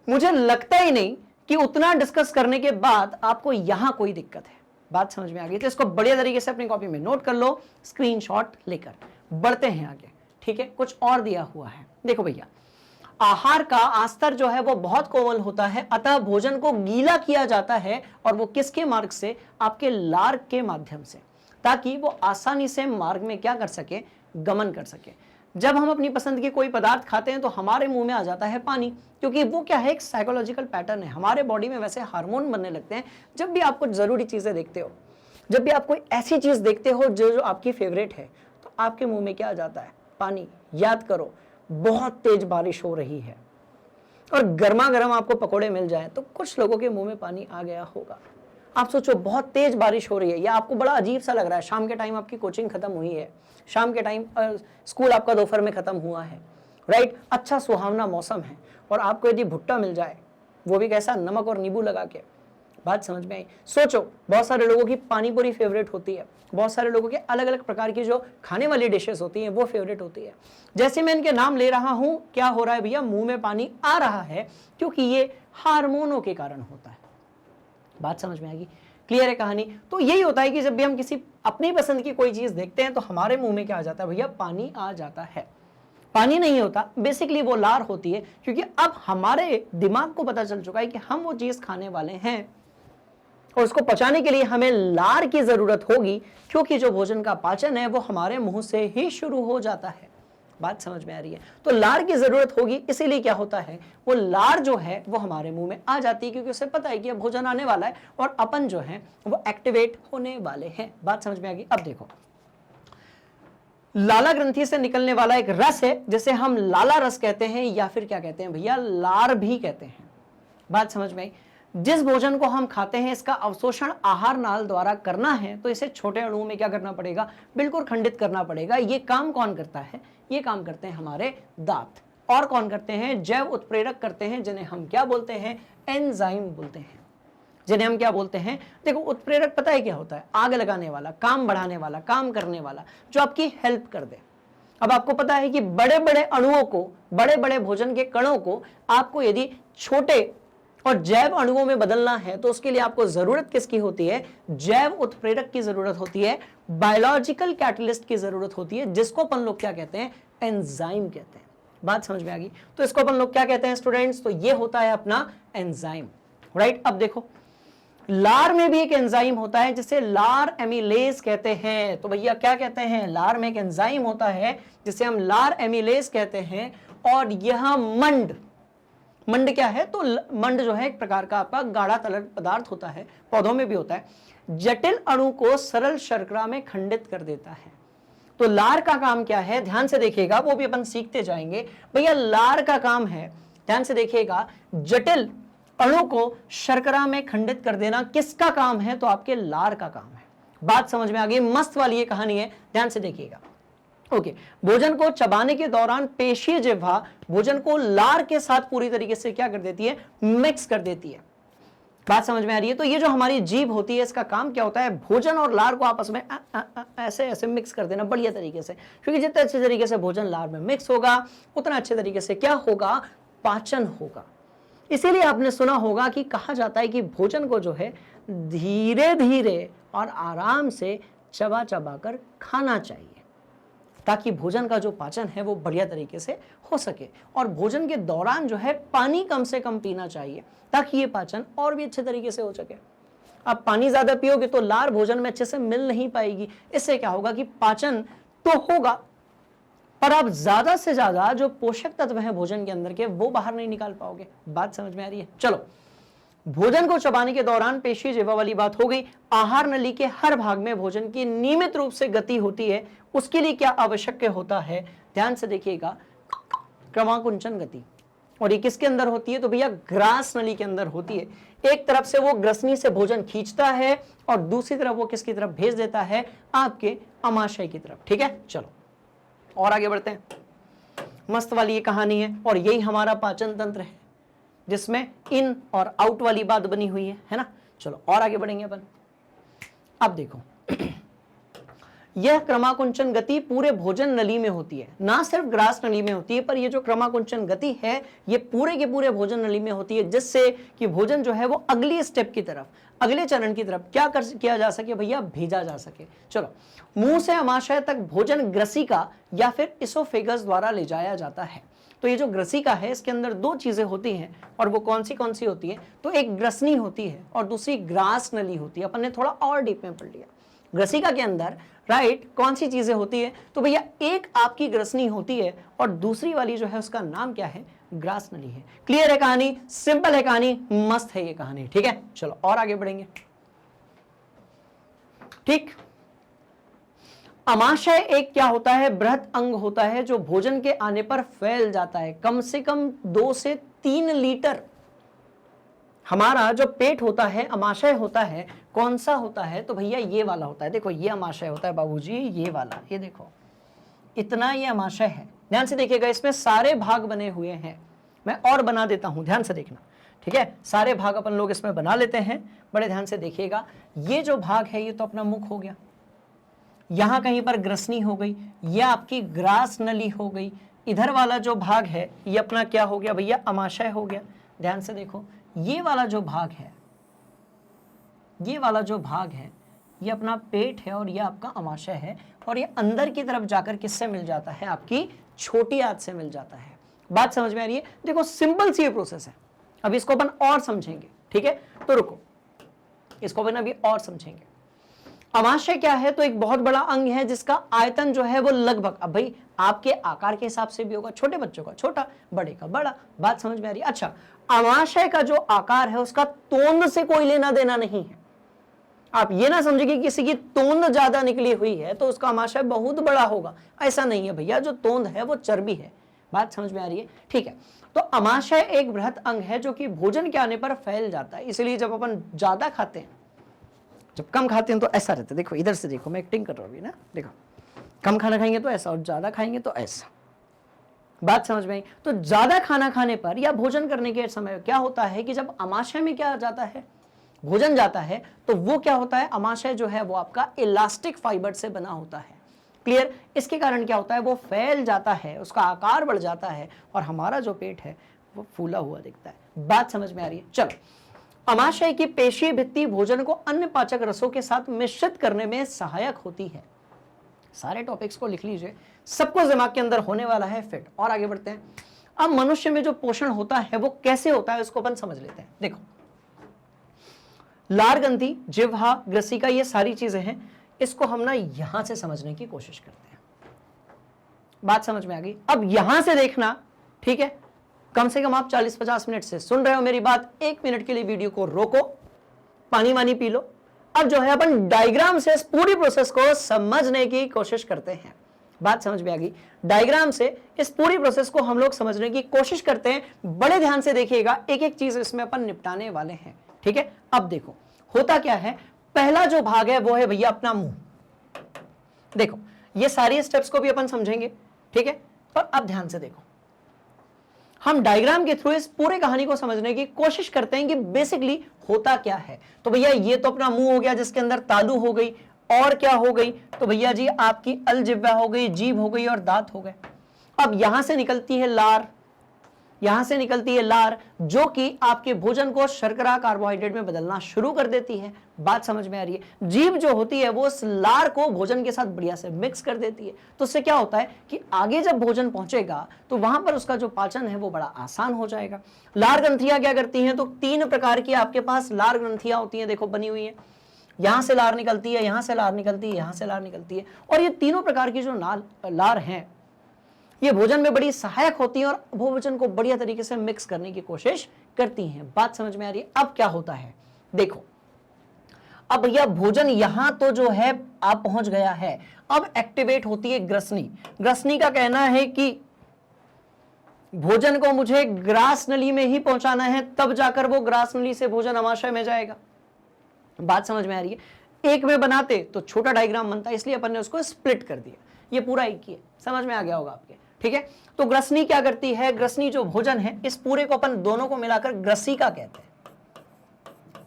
[SPEAKER 1] मुझे लगता ही नहीं कि उतना डिस्कस करने के बाद आपको यहां कोई दिक्कत है। बात समझ में आ गई तो इसको बढ़िया तरीके से अपनी कॉपी में नोट कर लो, स्क्रीनशॉट लेकर बढ़ते हैं आगे। ठीक है, कुछ और दिया हुआ है। देखो भैया, आहार का आस्तर जो है वो बहुत कोमल होता है, अतः भोजन को गीला किया जाता है और वो किसके मार्ग से, आपके लार के माध्यम से, ताकि वो आसानी से मार्ग में क्या कर सके, गमन कर सके। जब हम अपनी पसंद की कोई पदार्थ खाते हैं तो हमारे मुंह में आ जाता है पानी, क्योंकि वो क्या है, एक साइकोलॉजिकल पैटर्न है। हमारे बॉडी में वैसे हार्मोन बनने लगते हैं जब भी आप कुछ जरूरी चीजें देखते हो, जब भी आप कोई ऐसी चीज देखते हो जो आपकी फेवरेट है, तो आपके मुंह में क्या आ जाता है, पानी। याद करो, बहुत तेज बारिश हो रही है और गर्मा गर्म आपको पकोड़े मिल जाए तो कुछ लोगों के मुंह में पानी आ गया होगा। आप सोचो, बहुत तेज बारिश हो रही है या आपको बड़ा अजीब सा लग रहा है, शाम के टाइम आपकी कोचिंग खत्म हुई है, शाम के टाइम स्कूल आपका दोपहर में खत्म हुआ है, राइट, अच्छा सुहावना मौसम है और आपको यदि भुट्टा मिल जाए, वो भी कैसा, नमक और नींबू लगा के। बात समझ में आई। सोचो, बहुत सारे लोगों की पानी पूरी फेवरेट होती है, बहुत सारे लोगों के अलग अलग प्रकार की जो खाने वाली डिशेस होती हैं वो फेवरेट होती है। जैसे मैं इनके नाम ले रहा हूं, क्या हो रहा है भैया, मुंह में पानी आ रहा है, क्योंकि ये हार्मोनों के कारण होता है। बात समझ में आएगी, क्लियर है कहानी। तो यही होता है कि जब भी हम किसी अपनी पसंद की कोई चीज देखते हैं तो हमारे मुंह में क्या आ जाता है भैया, पानी आ जाता है। पानी नहीं होता, बेसिकली वो लार होती है, क्योंकि अब हमारे दिमाग को पता चल चुका है कि हम वो चीज खाने वाले हैं और उसको पचाने के लिए हमें लार की जरूरत होगी, क्योंकि जो भोजन का पाचन है वो हमारे मुंह से ही शुरू हो जाता है। बात समझ में आ रही है। तो लार की जरूरत होगी, इसीलिए क्या होता है, वो लार जो है वो हमारे मुंह में आ जाती है, क्योंकि उसे पता है कि अब भोजन आने वाला है और अपन जो है वो एक्टिवेट होने वाले हैं। बात समझ में आ गई। अब देखो, लाला ग्रंथि से निकलने वाला एक रस है जिसे हम लाला रस कहते हैं, या फिर क्या कहते हैं भैया, लार भी कहते हैं। बात समझ में आई। जिस भोजन को हम खाते हैं इसका अवशोषण आहार नाल द्वारा करना है, तो इसे छोटे अणुओं में क्या करना पड़ेगा, बिल्कुल खंडित करना पड़ेगा। ये काम कौन करता है, ये काम करते हैं हमारे दांत। और कौन करते हैं, जैव उत्प्रेरक करते हैं, जिन्हें हम क्या बोलते हैं, एंजाइम बोलते हैं, जिन्हें हम क्या बोलते हैं। देखो, उत्प्रेरक पता है क्या होता है, आग लगाने वाला, काम बढ़ाने वाला, काम करने वाला, जो आपकी हेल्प कर दे। अब आपको पता है कि बड़े बड़े अणुओं को, बड़े बड़े भोजन के कणों को आपको यदि छोटे और जैव अणुओं में बदलना है तो उसके लिए आपको जरूरत किसकी होती है? जैव उत्प्रेरक की जरूरत होती है, बायोलॉजिकल कैटलिस्ट की जरूरत होती है, जिसको अपन लोग क्या कहते हैं? एंजाइम कहते हैं। बात समझ में आ गई? तो इसको अपन लोग क्या कहते हैं स्टूडेंट्स? तो ये होता है अपना एंजाइम, राइट। अब देखो लार में भी एक एंजाइम होता है जिसे लार एमिलेज कहते हैं। तो भैया क्या कहते हैं? लार में एक एंजाइम होता है जिसे हम लार एमिलेज कहते हैं। और यह मंड क्या है? तो मंड जो है एक प्रकार का आपका गाढ़ा तरल पदार्थ होता है, पौधों में भी होता है, जटिल अणु को सरल शर्करा में खंडित कर देता है। तो लार का काम क्या है? ध्यान से देखिएगा, वो भी अपन सीखते जाएंगे। भैया लार का काम है, ध्यान से देखिएगा, जटिल अणु को शर्करा में खंडित कर देना। किसका काम है? तो आपके लार का काम है। बात समझ में आ गई? मस्त वाली ये कहानी है, ध्यान से देखिएगा। ओके, भोजन को चबाने के दौरान पेशीय जिह्वा भोजन को लार के साथ पूरी तरीके से क्या कर देती है? मिक्स कर देती है। बात समझ में आ रही है? तो ये जो हमारी जीभ होती है, इसका काम क्या होता है? भोजन और लार को आपस में ऐसे ऐसे मिक्स कर देना बढ़िया तरीके से, क्योंकि जितने अच्छे तरीके से भोजन लार में मिक्स होगा उतना अच्छे तरीके से क्या होगा? पाचन होगा। इसीलिए आपने सुना होगा कि कहा जाता है कि भोजन को जो है धीरे धीरे और आराम से चबा चबा कर खाना चाहिए, ताकि भोजन का जो पाचन है वो बढ़िया तरीके से हो सके। और भोजन के दौरान जो है पानी कम से कम पीना चाहिए, ताकि ये पाचन और भी अच्छे तरीके से हो सके। आप पानी ज्यादा पियोगे तो लार भोजन में अच्छे से मिल नहीं पाएगी। इससे क्या होगा कि पाचन तो होगा, पर आप ज्यादा से ज्यादा जो पोषक तत्व हैं भोजन के अंदर के वो बाहर नहीं निकाल पाओगे। बात समझ में आ रही है? चलो, भोजन को चबाने के दौरान पेशी जिह्वा वाली बात हो गई। आहार नली के हर भाग में भोजन की नियमित रूप से गति होती है, उसके लिए क्या आवश्यक होता है? ध्यान से देखिएगा, क्रमाकुंचन गति। और ये किसके अंदर होती है? तो भैया ग्रास नली के अंदर होती है। एक तरफ से वो ग्रसनी से भोजन खींचता है और दूसरी तरफ वो किसकी तरफ भेज देता है? आपके अमाशय की तरफ। ठीक है, चलो और आगे बढ़ते हैं। मस्त वाली ये कहानी है, और यही हमारा पाचन तंत्र है जिसमें इन और आउट वाली बात बनी हुई है ना। चलो और आगे बढ़ेंगे अपन। अब देखो, यह क्रमाकुंचन गति पूरे भोजन नली में होती है, ना सिर्फ ग्रास नली में होती है, पर ये जो क्रमाकुंचन गति है ये पूरे के पूरे भोजन नली में होती है, जिससे कि भोजन जो है वो अगली स्टेप की तरफ, अगले चरण की तरफ क्या किया जा सके? भैया भेजा जा सके। चलो, मुंह से अमाशय तक भोजन ग्रसिका या फिर इसोफेगस द्वारा ले जाया जाता है। तो ये जो ग्रसिका है इसके अंदर दो चीजें होती हैं, और वो कौन सी होती है? तो एक ग्रसनी होती है और दूसरी ग्रास नली होती है। अपन ने थोड़ा और डीप में पढ़ लिया। ग्रसिका के अंदर राइट कौन सी चीजें होती है? तो भैया एक आपकी ग्रसनी होती है और दूसरी वाली जो है उसका नाम क्या है? ग्रास नली है। क्लियर है कहानी? सिंपल है कहानी, मस्त है ये कहानी। ठीक है, चलो और आगे बढ़ेंगे। ठीक, अमाशय एक क्या होता है? बृहत अंग होता है जो भोजन के आने पर फैल जाता है। कम से कम 2 से 3 लीटर हमारा जो पेट होता है, अमाशय होता है, कौन सा होता है? तो भैया ये वाला होता है। देखो ये अमाशय होता है बाबूजी, ये वाला, ये देखो इतना ये अमाशय है। ध्यान से देखिएगा, इसमें सारे भाग बने हुए हैं। मैं और बना देता हूं, ध्यान से देखना। ठीक है, सारे भाग अपन लोग इसमें बना लेते हैं, बड़े ध्यान से देखिएगा। ये जो भाग है ये तो अपना मुख हो गया, यहां कहीं पर ग्रसनी हो गई, ये आपकी ग्रास नली हो गई। इधर वाला जो भाग है ये अपना क्या हो गया भैया? अमाशय हो गया। ध्यान से देखो, ये वाला जो भाग है, ये वाला जो भाग है ये अपना पेट है और ये आपका अमाशय है, और ये अंदर की तरफ जाकर किससे मिल जाता है? आपकी छोटी आंत से मिल जाता है। बात समझ में आ रही है? देखो सिंपल सी ये प्रोसेस है। अब इसको अपन और समझेंगे। ठीक है, तो रुको, इसको अपन अभी और समझेंगे। अमाशय क्या है? तो एक बहुत बड़ा अंग है जिसका आयतन जो है वो लगभग, अब भाई आपके आकार के हिसाब से भी होगा, छोटे बच्चों का छोटा, बड़े का बड़ा। बात समझ में आ रही है? अच्छा, अमाशय का जो आकार है उसका तोंद से कोई लेना देना नहीं है। आप ये ना समझिए कि किसी की तोंद ज्यादा निकली हुई है तो उसका अमाशय बहुत बड़ा होगा, ऐसा नहीं है भैया। जो तोंद है वो चर्बी है। बात समझ में आ रही है? ठीक है, तो अमाशय एक बृहत अंग है जो कि भोजन के आने पर फैल जाता है। इसलिए जब अपन ज्यादा खाते हैं, जब कम खाते हैं तो ऐसा रहता है। देखो इधर से देखो, मैं एक्टिंग कर रहा हूँ ना, देखो कम खाना खाएंगे तो ऐसा और ज्यादा खाएंगे तो ऐसा। बात समझ में आई? तो ज्यादा खाना खाने पर या भोजन करने के समय क्या होता है कि जब अमाशय में क्या जाता है? भोजन जाता है, तो वो क्या होता है? अमाशय जो है वो आपका इलास्टिक फाइबर से बना होता है। क्लियर? इसके कारण क्या होता है, वो फैल जाता है, उसका आकार बढ़ जाता है और हमारा जो पेट है वो फूला हुआ दिखता है। बात समझ में आ रही है? चलो, अमाशय की पेशी भित्ति भोजन को अन्य पाचक रसों के साथ मिश्रित करने में सहायक होती है। सारे टॉपिक्स को लिख लीजिए, सबको दिमाग के अंदर होने वाला है फिट। और आगे बढ़ते हैं। अब मनुष्य में जो पोषण होता है वो कैसे होता है, उसको अपन समझ लेते हैं। देखो, लार ग्रंथि, जिह्वा, ग्रसिका, ये सारी चीजें हैं, इसको हम ना यहां से समझने की कोशिश करते हैं। बात समझ में आ गई? अब यहां से देखना, ठीक है? कम से कम आप 40-50 मिनट से सुन रहे हो मेरी बात, 1 मिनट के लिए वीडियो को रोको, पानी वानी पी लो। अब जो है अपन डायग्राम से इस पूरी प्रोसेस को समझने की कोशिश करते हैं। बात समझ में आ गई? डायग्राम से इस पूरी प्रोसेस को हम लोग समझने की कोशिश करते हैं। बड़े ध्यान से देखिएगा, एक एक चीज इसमें अपन निपटाने वाले हैं, ठीक है? अब देखो होता क्या है, पहला जो भाग है वो है भैया अपना मुंह। देखो, ये सारी स्टेप्स को भी अपन समझेंगे, ठीक है? और अब ध्यान से देखो, हम डायग्राम के थ्रू इस पूरे कहानी को समझने की कोशिश करते हैं कि बेसिकली होता क्या है। तो भैया ये तो अपना मुंह हो गया, जिसके अंदर तालू हो गई, और क्या हो गई, तो भैया जी आपकी अलजिह्वा हो गई, जीभ हो गई और दांत हो गए। अब यहां से निकलती है लार, यहां से निकलती है लार, जो कि आपके भोजन को शर्करा कार्बोहाइड्रेट में बदलना शुरू कर देती है। बात समझ में आ रही है? जीभ जो होती है वो उस लार को भोजन के साथ बढ़िया से मिक्स कर देती है। तो उससे क्या होता है कि आगे जब भोजन पहुंचेगा तो वहां पर उसका जो पाचन है वो बड़ा आसान हो जाएगा। लार ग्रंथियां क्या करती हैं, तो 3 प्रकार की आपके पास लार ग्रंथियां होती हैं, देखो बनी हुई है। यहां से लार निकलती है, यहां से लार निकलती है, यहां से लार निकलती है, और ये तीनों प्रकार की जो लार हैं ये भोजन में बड़ी सहायक होती है और भोजन को बढ़िया तरीके से मिक्स करने की कोशिश करती हैं। बात समझ में आ रही है? अब क्या होता है देखो, अब भैया भोजन यहां तो जो है आप पहुंच गया है, अब एक्टिवेट होती है ग्रसनी। ग्रसनी का कहना है कि भोजन को मुझे ग्रास नली में ही पहुंचाना है, तब जाकर वो ग्रास नली से भोजन अमाशय में जाएगा। बात समझ में आ रही है? एक में बनाते तो छोटा डायग्राम बनता है, इसलिए अपन ने उसको स्प्लिट कर दिया, ये पूरा एक ही है। समझ में आ गया होगा आपके, ठीक है? तो ग्रसनी क्या करती है, ग्रसनी जो भोजन है, इस पूरे को अपन दोनों को मिलाकर ग्रसिका कहते हैं।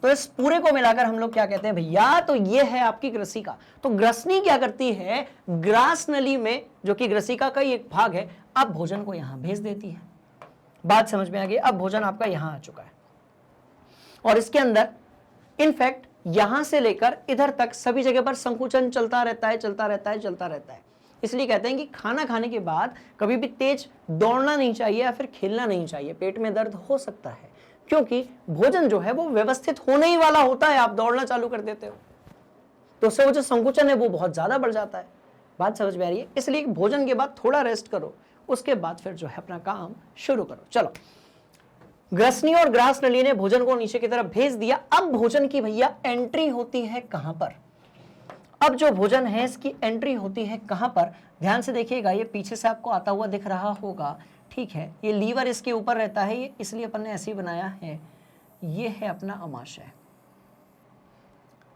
[SPEAKER 1] तो इस पूरे को मिलाकर हम लोग क्या कहते हैं भैया, तो ये है आपकी ग्रसिका। तो ग्रसनी क्या करती है, ग्रास नली में, जो कि ग्रसिका का ही एक भाग है, अब भोजन को यहां भेज देती है। बात समझ में आ गई? अब भोजन आपका यहां आ चुका है और इसके अंदर इनफैक्ट यहां से लेकर इधर तक सभी जगह पर संकुचन चलता रहता है, चलता रहता है, चलता रहता है। इसलिए कहते हैं कि खाना खाने के बाद कभी भी तेज दौड़ना नहीं चाहिए या फिर खेलना नहीं चाहिए, पेट में दर्द हो सकता है, क्योंकि भोजन जो है वो व्यवस्थित होने ही वाला होता है। आप दौड़ना चालू कर देते हो तो उससे वो जो संकुचन है वो बहुत ज्यादा बढ़ जाता है। बात समझ में आ रही है? इसलिए भोजन के बाद थोड़ा रेस्ट करो, उसके बाद फिर जो है अपना काम शुरू करो। चलो, ग्रसनी और ग्रास नली ने भोजन को नीचे की तरफ भेज दिया। अब भोजन की भैया एंट्री होती है कहां पर? अब जो भोजन है इसकी एंट्री होती है कहां पर? ध्यान से देखिएगा, ये पीछे से आपको आता हुआ दिख रहा होगा, ठीक है? ये लीवर इसके ऊपर रहता है, ये इसलिए अपन ने ऐसे ही बनाया है। ये है अपना अमाशय।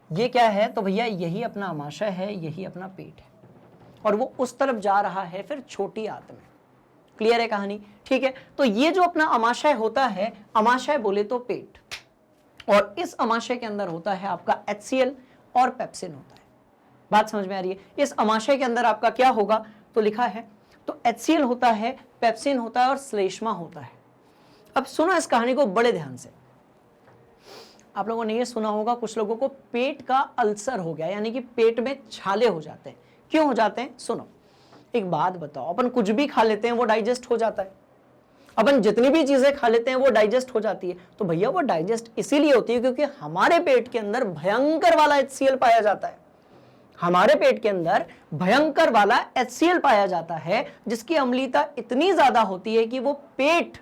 [SPEAKER 1] ये क्या है, तो भैया यही अपना अमाशय है, यही अपना पेट है, और वो उस तरफ जा रहा है फिर छोटी आंत में। क्लियर है कहानी? ठीक है? तो ये जो अपना अमाशय होता है, अमाशय बोले तो पेट, और इस अमाशय के अंदर होता है आपका HCl और पेप्सिन होता है। बात समझ में आ रही है? इस अमाशय के अंदर आपका क्या होगा, तो लिखा है तो HCl होता है, पेप्सिन होता है और श्लेष्मा होता है। अब सुनो इस कहानी को बड़े ध्यान से। आप लोगों ने ये सुना होगा, कुछ लोगों को पेट का अल्सर हो गया, यानी कि पेट में छाले हो जाते हैं। क्यों हो जाते हैं? सुनो, एक बात बताओ, अपन कुछ भी खा लेते हैं वो डाइजेस्ट हो जाता है, अपन जितनी भी चीजें खा लेते हैं वो डाइजेस्ट हो जाती है। तो भैया वो डाइजेस्ट इसीलिए होती है क्योंकि हमारे पेट के अंदर भयंकर वाला HCl पाया जाता है। हमारे पेट के अंदर भयंकर वाला HCl पाया जाता है, जिसकी अम्लीयता इतनी ज्यादा होती है कि वो पेट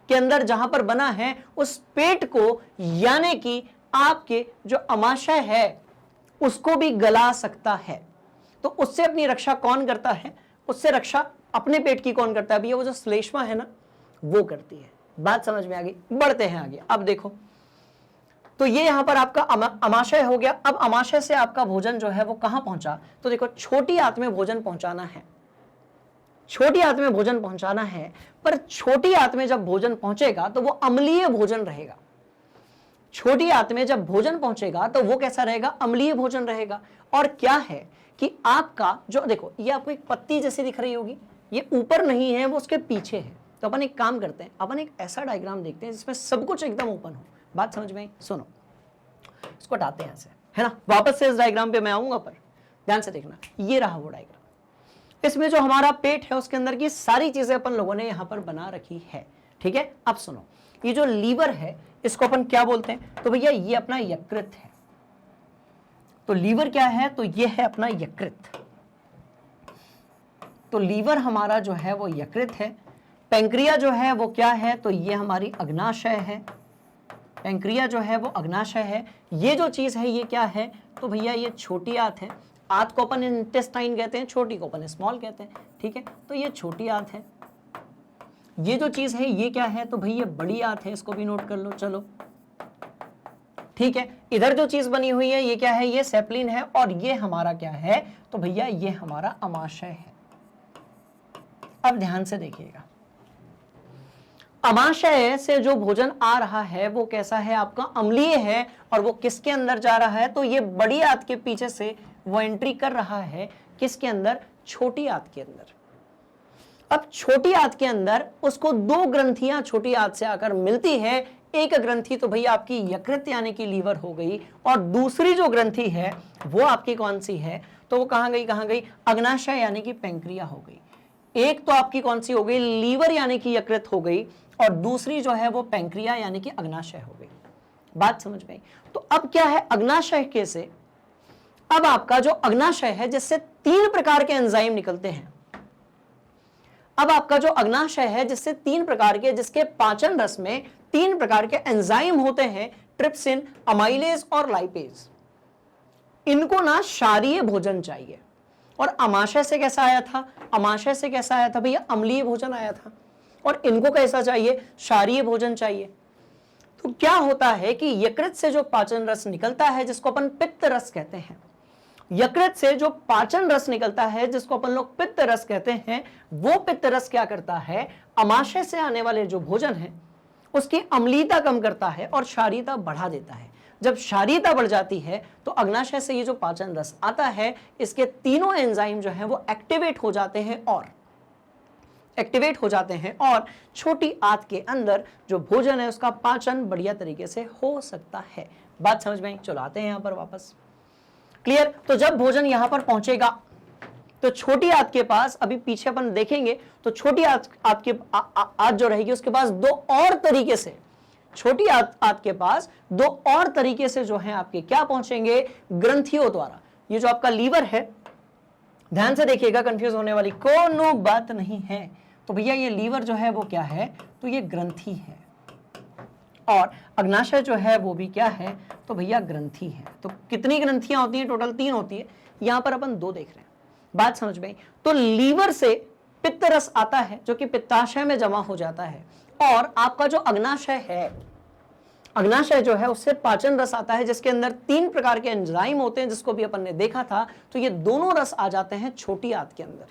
[SPEAKER 1] के अंदर जहां पर बना है उस पेट को, यानी कि आपके जो अमाशय है, उसको भी गला सकता है। तो उससे अपनी रक्षा कौन करता है? उससे रक्षा अपने पेट की कौन करता है भैया? वो जो श्लेष्मा है ना, वो करती है। बात समझ में आ गई? बढ़ते हैं आगे। अब देखो, तो ये यहां पर आपका अमाशय हो गया। अब अमाशय से आपका भोजन जो है वो कहां पहुंचा, तो देखो छोटी आंत में भोजन पहुंचाना है, छोटी आंत में भोजन पहुंचाना है। पर छोटी आंत में जब भोजन पहुंचेगा तो वो अम्लीय भोजन रहेगा। छोटी आंत में जब भोजन पहुंचेगा तो वो कैसा रहेगा? अम्लीय भोजन रहेगा। और क्या है कि आपका जो देखो ये आपको एक पत्ती जैसी दिख रही होगी, ये ऊपर नहीं है, वो उसके पीछे है। तो अपन एक काम करते हैं, अपन एक ऐसा डायग्राम देखते हैं जिसमें सब कुछ एकदम ओपन हो। बात समझ में आई? सुनो, इसको हटाते हैं ऐसे, है ना। वापस से इस डायग्राम पे मैं आऊंगा, पर ध्यान से देखना, ये रहा वो डायग्राम। इसमें जो हमारा पेट है उसके अंदर की सारी चीजें अपन लोगों ने यहां पर बना रखी है, ठीक है। अब सुनो, ये जो लीवर है इसको अपन क्या बोलते हैं? तो भैया ये अपना यकृत है। तो लीवर क्या है? तो ये है अपना यकृत। तो लीवर हमारा जो है वो यकृत है। पैंक्रिया जो है वो क्या है? तो ये हमारी अग्नाशय है। पैंक्रिया जो है वो अग्नाशय है। ये जो चीज है ये क्या है? तो भैया ये छोटी आंत है। आंत को अपन इंटेस्टाइन कहते हैं, छोटी को अपन स्मॉल कहते हैं, ठीक है। तो ये छोटी आंत है। ये जो चीज है ये क्या है? तो भैया ये बड़ी आंत है, इसको भी नोट कर लो, चलो ठीक है। इधर जो चीज बनी हुई है ये क्या है? ये सेप्लिन है। और ये हमारा क्या है? तो भैया ये हमारा अमाशय है। अब ध्यान से देखिएगा, अमाशय से जो भोजन आ रहा है वो कैसा है? आपका अम्लीय है। और वो किसके अंदर जा रहा है? तो ये बड़ी आंत के पीछे से वो एंट्री कर रहा है, किसके अंदर? छोटी आंत के अंदर। अब छोटी आंत के अंदर उसको दो ग्रंथियां छोटी आंत से आकर मिलती है। एक ग्रंथि तो भैया आपकी यकृत यानी कि लीवर हो गई, और दूसरी जो ग्रंथि है वो आपकी कौन सी है? तो वो कहां गई? कहां गई? अग्नाशय यानी कि पैंक्रिया हो गई। एक तो आपकी कौन सी हो गई? लीवर यानी कि यकृत हो गई, और दूसरी जो है वो पैंक्रिया यानी कि अग्नाशय हो गई। बात समझ में आई? तो अब क्या है अग्नाशय के से? अब आपका जो अग्नाशय है जिससे 3 प्रकार के एंजाइम निकलते हैं। अब आपका जो अग्नाशय है जिससे 3 प्रकार के, जिसके पाचन रस में 3 प्रकार के एंजाइम होते हैं, ट्रिप्सिन, अमाइलेज और लाइपेज। इनको ना क्षारीय भोजन चाहिए। और अमाशय से कैसा आया था? अमाशय से कैसा आया था भैया? अम्लीय भोजन आया था। और इनको कैसा चाहिए? क्षारीय भोजन चाहिए। तो क्या होता है कि यकृत से जो पाचन रस निकलता है जिसको अपन पित्त रस कहते हैं, यकृत से जो पाचन रस निकलता है जिसको अपन लोग पित्त रस कहते हैं, वो पित्त रस क्या करता है? अमाशय से आने वाले जो भोजन है उसकी अम्लीयता कम करता है और क्षारीयता बढ़ा देता है। जब क्षारीयता बढ़ जाती है तो अग्नाशय से ये जो पाचन रस आता है, इसके तीनों एंजाइम जो है वो एक्टिवेट हो जाते हैं और छोटी आंत के अंदर जो भोजन है उसका पाचन बढ़िया तरीके से हो सकता है। बात समझ में आई? चलो आते हैं यहां पर वापस। क्लियर? तो जब भोजन यहां पर पहुंचेगा तो छोटी आंत के पास, अभी पीछे अपन देखेंगे, तो छोटी आंत जो रहेगी उसके पास दो और तरीके से, छोटी आंत के पास दो और तरीके से जो है आपके क्या पहुंचेंगे? ग्रंथियों द्वारा। ये जो आपका लीवर है, ध्यान से देखिएगा, कंफ्यूज होने वाली कोनो बात नहीं है। तो भैया ये लीवर जो है वो क्या है? तो ये ग्रंथि है। और अग्नाशय जो है वो भी क्या है? तो भैया ग्रंथि है। तो कितनी ग्रंथियां होती हैं? टोटल 3 होती है। यहां पर अपन 2 देख रहे हैं। बात समझ में आई? तो लीवर से पित्त रस आता है जो कि पित्ताशय में जमा हो जाता है, और आपका जो अग्नाशय है, अग्नाशय जो है उससे पाचन रस आता है जिसके अंदर 3 प्रकार के एंजाइम होते हैं, जिसको भी अपन ने देखा था। तो ये दोनों रस आ जाते हैं छोटी आंत के अंदर।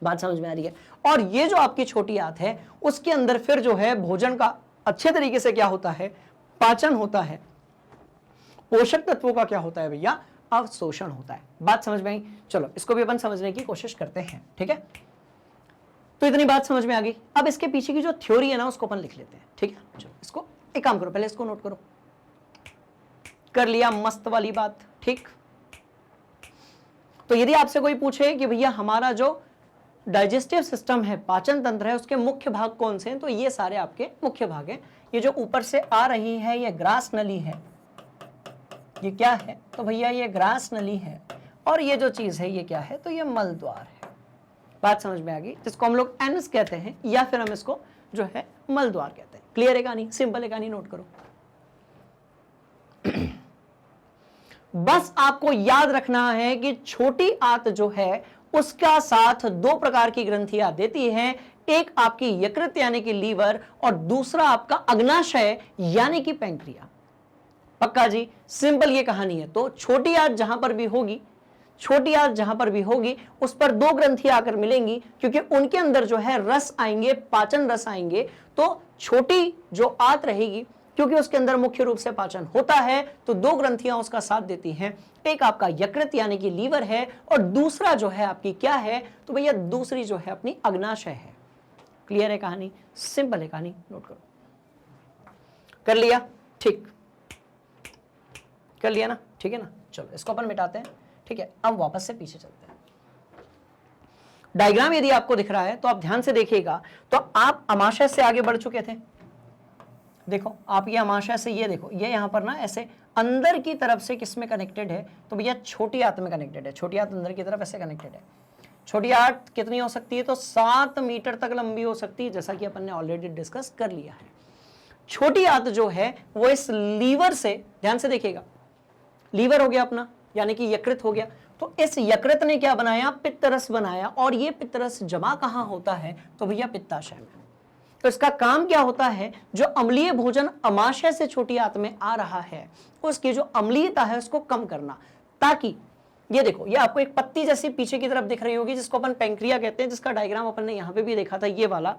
[SPEAKER 1] बात समझ में आ रही है? और ये जो आपकी छोटी आंत है उसके अंदर फिर जो है भोजन का अच्छे तरीके से क्या होता है? पाचन होता है। पोषक तत्वों का क्या होता है भैया? अवशोषण होता है। बात समझ में आई? चलो इसको भी अपन समझने की कोशिश करते हैं, ठीक है। तो इतनी बात समझ में आ गई। अब इसके पीछे की जो थ्योरी है ना उसको अपन लिख लेते हैं, ठीक है। चलो इसको एक काम करो, पहले इसको नोट करो। कर लिया मस्त वाली बात, ठीक। तो यदि आपसे कोई पूछे कि भैया हमारा जो डाइजेस्टिव सिस्टम है, पाचन तंत्र है, उसके मुख्य भाग कौन से हैं, तो ये सारे आपके मुख्य भाग हैं। ये जो ऊपर से आ रही है ये ग्रास नली है। ये क्या है? तो भैया ये ग्रास नली है। और ये जो चीज है ये क्या है? तो ये मल द्वार है। बात समझ में आ गई? जिसको हम लोग एनस कहते हैं, या फिर हम इसको जो है मल द्वार कहते हैं। क्लियर है कहानी? सिंपल है कहानी, नोट करो। बस आपको याद रखना है कि छोटी आंत जो है उसका साथ 2 प्रकार की ग्रंथियां देती हैं। एक आपकी यकृत यानी कि लीवर, और दूसरा आपका अग्नाशय यानी कि पैंक्रिया। पक्का जी? सिंपल ये कहानी है। तो छोटी आंत जहां पर भी होगी, छोटी आंत जहां पर भी होगी उस पर 2 ग्रंथियां आकर मिलेंगी, क्योंकि उनके अंदर जो है रस आएंगे, पाचन रस आएंगे। तो छोटी जो आंत रहेगी क्योंकि उसके अंदर मुख्य रूप से पाचन होता है, तो दो ग्रंथियां उसका साथ देती हैं। एक आपका यकृत यानी कि लीवर है, और दूसरा जो है आपकी क्या है, तो भैया दूसरी जो है अपनी अग्नाशय है। क्लियर है कहानी, सिंपल है कहानी, नोट करो। कर लिया, ठीक कर लिया ना, ठीक है ना। चलो इसको अपन मिटाते हैं, ठीक है। अब वापस से पीछे चलते हैं। डायग्राम यदि आपको दिख रहा है तो आप ध्यान से देखिएगा। तो आप अमाशय से आगे बढ़ चुके थे, देखो आप ये अमाशय से, ये देखो ये यहां पर ना ऐसे अंदर की तरफ से किस में कनेक्टेड है, तो भैया छोटी आंत में कनेक्टेड है। छोटी आंत अंदर की तरफ ऐसे कनेक्टेड है। छोटी आंत कितनी हो सकती है, तो 7 मीटर तक लंबी हो सकती है, जैसा कि अपन ने ऑलरेडी डिस्कस कर लिया है। छोटी आंत जो है वो इस लीवर से, ध्यान से देखिएगा, लीवर हो गया अपना यानी कि यकृत हो गया। तो इस यकृत ने क्या बनाया, पित्तरस बनाया, और ये पित्तरस जमा कहां होता है, तो भैया पित्ताशय में। तो इसका काम क्या होता है, जो अम्लीय भोजन अमाशय से छोटी आंत में आ रहा है उसकी जो अम्लीयता है उसको कम करना, ताकि ये देखो ये आपको एक पत्ती जैसी पीछे की तरफ दिख रही होगी जिसको अपन पेंक्रिया कहते हैं, जिसका डायग्राम अपन ने यहां पे भी देखा था, ये वाला,